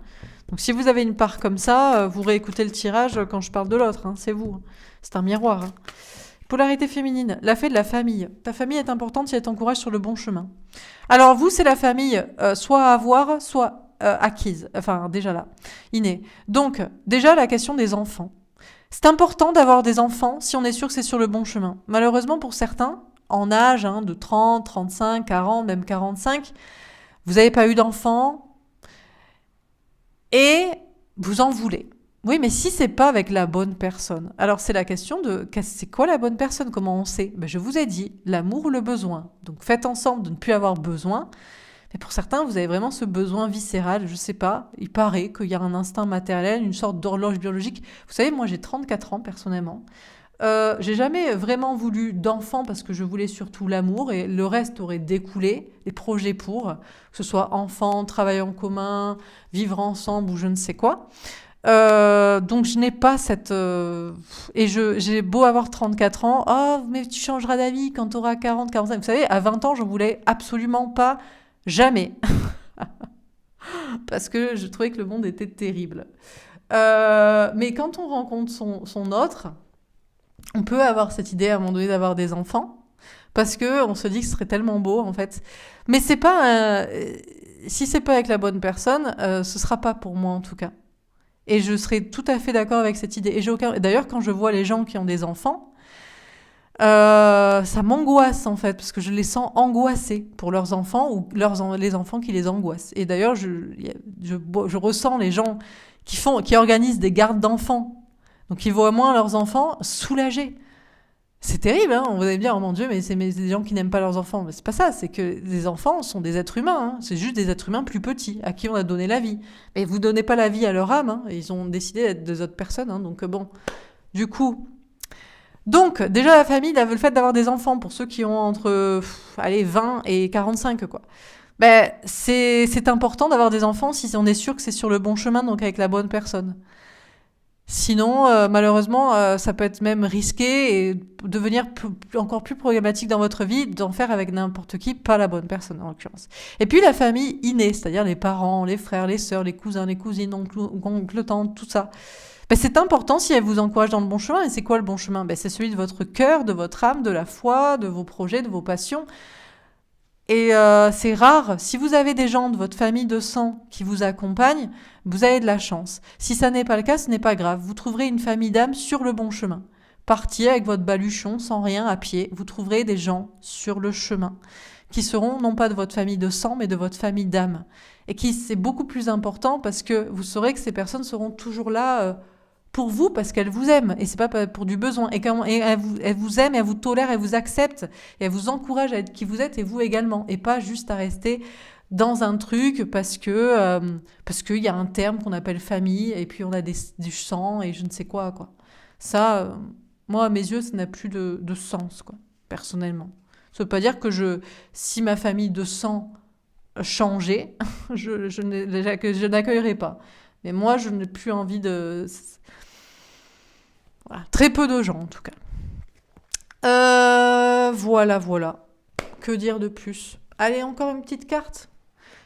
Donc si vous avez une part comme ça, vous réécoutez le tirage quand je parle de l'autre, hein, c'est vous, c'est un miroir. Hein. Polarité féminine, la fée de la famille. Ta famille est importante si elle t'encourage sur le bon chemin. Alors vous, c'est la famille soit à avoir, soit acquise. Enfin, déjà là, innée. Donc, déjà, la question des enfants. C'est important d'avoir des enfants si on est sûr que c'est sur le bon chemin. Malheureusement, pour certains, en âge de 30, 35, 40, même 45, vous n'avez pas eu d'enfants et vous en voulez. Oui, mais si c'est pas avec la bonne personne. Alors c'est la question de c'est quoi la bonne personne, comment on sait? Ben, je vous ai dit, l'amour ou le besoin. Donc faites ensemble de ne plus avoir besoin. Mais pour certains, vous avez vraiment ce besoin viscéral, je sais pas, il paraît qu'il y a un instinct maternel, une sorte d'horloge biologique. Vous savez, moi j'ai 34 ans personnellement. J'ai jamais vraiment voulu d'enfant parce que je voulais surtout l'amour et le reste aurait découlé, les projets pour, que ce soit enfant, travail en commun, vivre ensemble ou je ne sais quoi. Donc je n'ai pas cette... et j'ai beau avoir 34 ans, oh mais tu changeras d'avis quand tu auras 40, 45. Vous savez, à 20 ans, je voulais absolument pas, jamais. Parce que je trouvais que le monde était terrible. Mais quand on rencontre son autre, on peut avoir cette idée à un moment donné d'avoir des enfants, parce que on se dit que ce serait tellement beau en fait. Mais c'est pas... si c'est pas avec la bonne personne, ce sera pas pour moi en tout cas. Et je serais tout à fait d'accord avec cette idée. Et d'ailleurs, quand je vois les gens qui ont des enfants, ça m'angoisse en fait, parce que je les sens angoissés pour leurs enfants ou les enfants qui les angoissent. Et d'ailleurs, je ressens les gens qui organisent des gardes d'enfants, donc ils voient moins leurs enfants soulagés. C'est terrible, hein. Vous allez me dire, oh mon Dieu, mais c'est des gens qui n'aiment pas leurs enfants. Mais c'est pas ça, c'est que les enfants sont des êtres humains, hein. C'est juste des êtres humains plus petits, à qui on a donné la vie. Mais vous donnez pas la vie à leur âme, hein. Ils ont décidé d'être des autres personnes, hein. Donc bon, du coup... Donc, déjà la famille, le fait d'avoir des enfants, pour ceux qui ont entre, allez, 20 et 45, quoi. Ben, c'est important d'avoir des enfants si on est sûr que c'est sur le bon chemin, donc avec la bonne personne. Sinon, malheureusement, ça peut être même risqué et devenir encore plus problématique dans votre vie d'en faire avec n'importe qui, pas la bonne personne en l'occurrence. Et puis la famille innée, c'est-à-dire les parents, les frères, les sœurs, les cousins, les cousines, oncle, tante, tout ça. Ben, c'est important si elle vous encourage dans le bon chemin. Et c'est quoi le bon chemin? Ben, c'est celui de votre cœur, de votre âme, de la foi, de vos projets, de vos passions. Et c'est rare. Si vous avez des gens de votre famille de sang qui vous accompagnent, vous avez de la chance. Si ça n'est pas le cas, ce n'est pas grave. Vous trouverez une famille d'âmes sur le bon chemin. Partiez avec votre baluchon, sans rien, à pied. Vous trouverez des gens sur le chemin qui seront non pas de votre famille de sang, mais de votre famille d'âme. Et qui, c'est beaucoup plus important parce que vous saurez que ces personnes seront toujours là pour vous parce qu'elles vous aiment et c'est pas pour du besoin. Et elle vous aime, elle vous tolère, elle vous accepte et elle vous encourage à être qui vous êtes et vous également. Et pas juste à rester dans un truc parce qu'il y a un terme qu'on appelle famille et puis on a du sang et je ne sais quoi, quoi. Ça, moi, à mes yeux, ça n'a plus de sens, quoi, personnellement. Ça veut pas dire que si ma famille de sang changeait, je n'accueillerai pas. Mais moi, je n'ai plus envie de... Voilà. Très peu de gens, en tout cas. Voilà. Que dire de plus? Allez, encore une petite carte.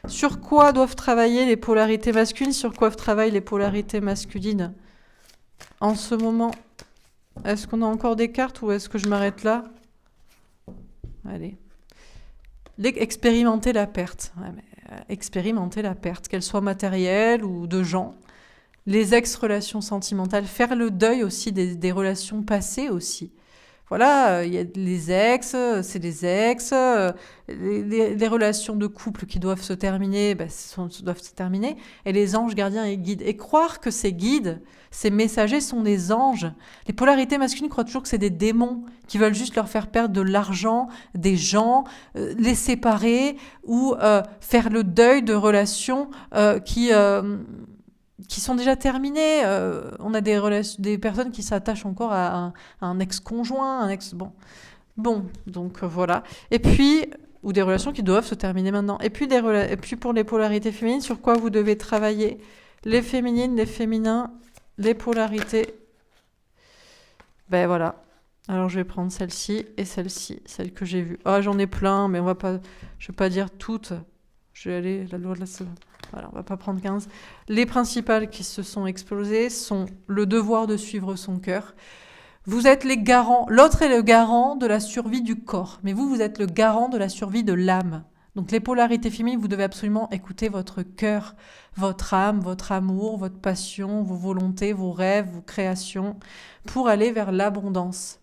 Sur quoi doivent travailler les polarités masculines? Sur quoi travaillent les polarités masculines en ce moment? Est-ce qu'on a encore des cartes ou est-ce que je m'arrête là? Allez. Expérimenter la perte. Ouais, expérimenter la perte, qu'elle soit matérielle ou de gens. Les ex-relations sentimentales. Faire le deuil aussi des relations passées aussi. Voilà, il y a les ex, c'est des ex, les relations de couple qui doivent se terminer, doivent se terminer, et les anges gardiens et guides. Et croire que ces guides, ces messagers sont des anges. Les polarités masculines croient toujours que c'est des démons qui veulent juste leur faire perdre de l'argent, des gens, les séparer ou faire le deuil de relations qui sont déjà terminées. On a des personnes qui s'attachent encore à un ex-conjoint, un ex... Bon, donc voilà. Et puis, ou des relations qui doivent se terminer maintenant. Et puis, et puis pour les polarités féminines, sur quoi vous devez travailler? Les féminines, les féminins, les polarités. Ben voilà. Alors je vais prendre celle-ci et celle-ci, celle que j'ai vue. Ah, j'en ai plein, mais je vais pas dire toutes. Je vais aller la loi de la semaine. Voilà, on va pas prendre 15. Les principales qui se sont explosées sont le devoir de suivre son cœur. Vous êtes les garants. L'autre est le garant de la survie du corps, mais vous êtes le garant de la survie de l'âme. Donc les polarités féminines, vous devez absolument écouter votre cœur, votre âme, votre amour, votre passion, vos volontés, vos rêves, vos créations, pour aller vers l'abondance.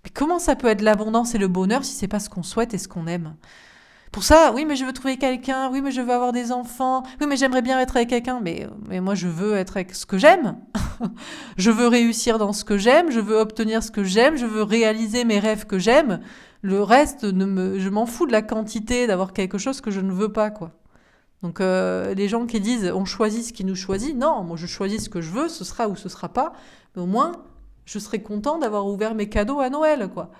Mais comment ça peut être l'abondance et le bonheur si c'est pas ce qu'on souhaite et ce qu'on aime? Pour ça, oui, mais je veux trouver quelqu'un, oui, mais je veux avoir des enfants, oui, mais j'aimerais bien être avec quelqu'un, mais moi, je veux être avec ce que j'aime. Je veux réussir dans ce que j'aime, je veux obtenir ce que j'aime, je veux réaliser mes rêves que j'aime. Le reste, je m'en fous de la quantité, d'avoir quelque chose que je ne veux pas, quoi. Donc, les gens qui disent, on choisit ce qui nous choisit, non, moi, je choisis ce que je veux, ce sera ou ce sera pas, mais au moins, je serai content d'avoir ouvert mes cadeaux à Noël, quoi.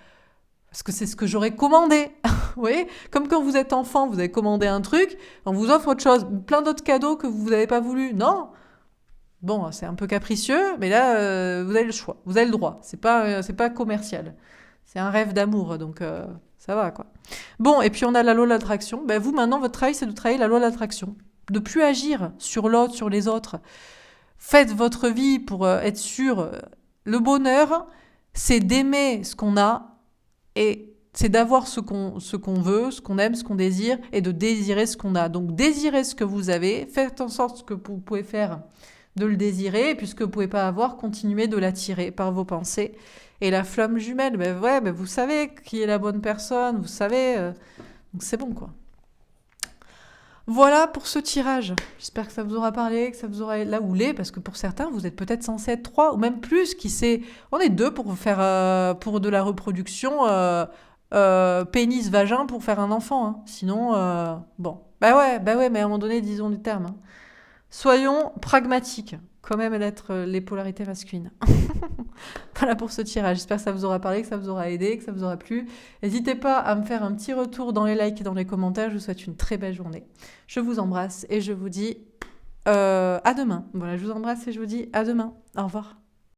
Parce que c'est ce que j'aurais commandé. Vous voyez, comme quand vous êtes enfant, vous avez commandé un truc, on vous offre autre chose, plein d'autres cadeaux que vous n'avez pas voulu. Non. Bon, c'est un peu capricieux, mais là, vous avez le choix, vous avez le droit. C'est pas commercial. C'est un rêve d'amour, donc ça va, quoi. Bon, et puis on a la loi de l'attraction. Ben, vous, maintenant, votre travail, c'est de travailler la loi de l'attraction. De plus agir sur l'autre, sur les autres. Faites votre vie pour être sûr. Le bonheur, c'est d'aimer ce qu'on a et c'est d'avoir ce qu'on veut, ce qu'on aime, ce qu'on désire, et de désirer ce qu'on a. Donc, désirez ce que vous avez, faites en sorte que vous pouvez faire de le désirer, et puisque vous ne pouvez pas avoir, continuez de l'attirer par vos pensées. Et la flamme jumelle, vous savez qui est la bonne personne, vous savez, donc c'est bon, quoi. Voilà pour ce tirage. J'espère que ça vous aura parlé, que ça vous aura là où l'est, parce que pour certains, vous êtes peut-être censé être trois ou même plus. Qui sait? On est deux pour faire pour de la reproduction, pénis, vagin pour faire un enfant, hein. Sinon, bon, bah ouais, mais à un moment donné, disons les termes, hein. Soyons pragmatiques, quand même d'être les polarités masculines. Voilà pour ce tirage. J'espère que ça vous aura parlé, que ça vous aura aidé, que ça vous aura plu. N'hésitez pas à me faire un petit retour dans les likes et dans les commentaires. Je vous souhaite une très belle journée. Je vous embrasse et je vous dis à demain. Voilà, je vous embrasse et je vous dis à demain. Au revoir.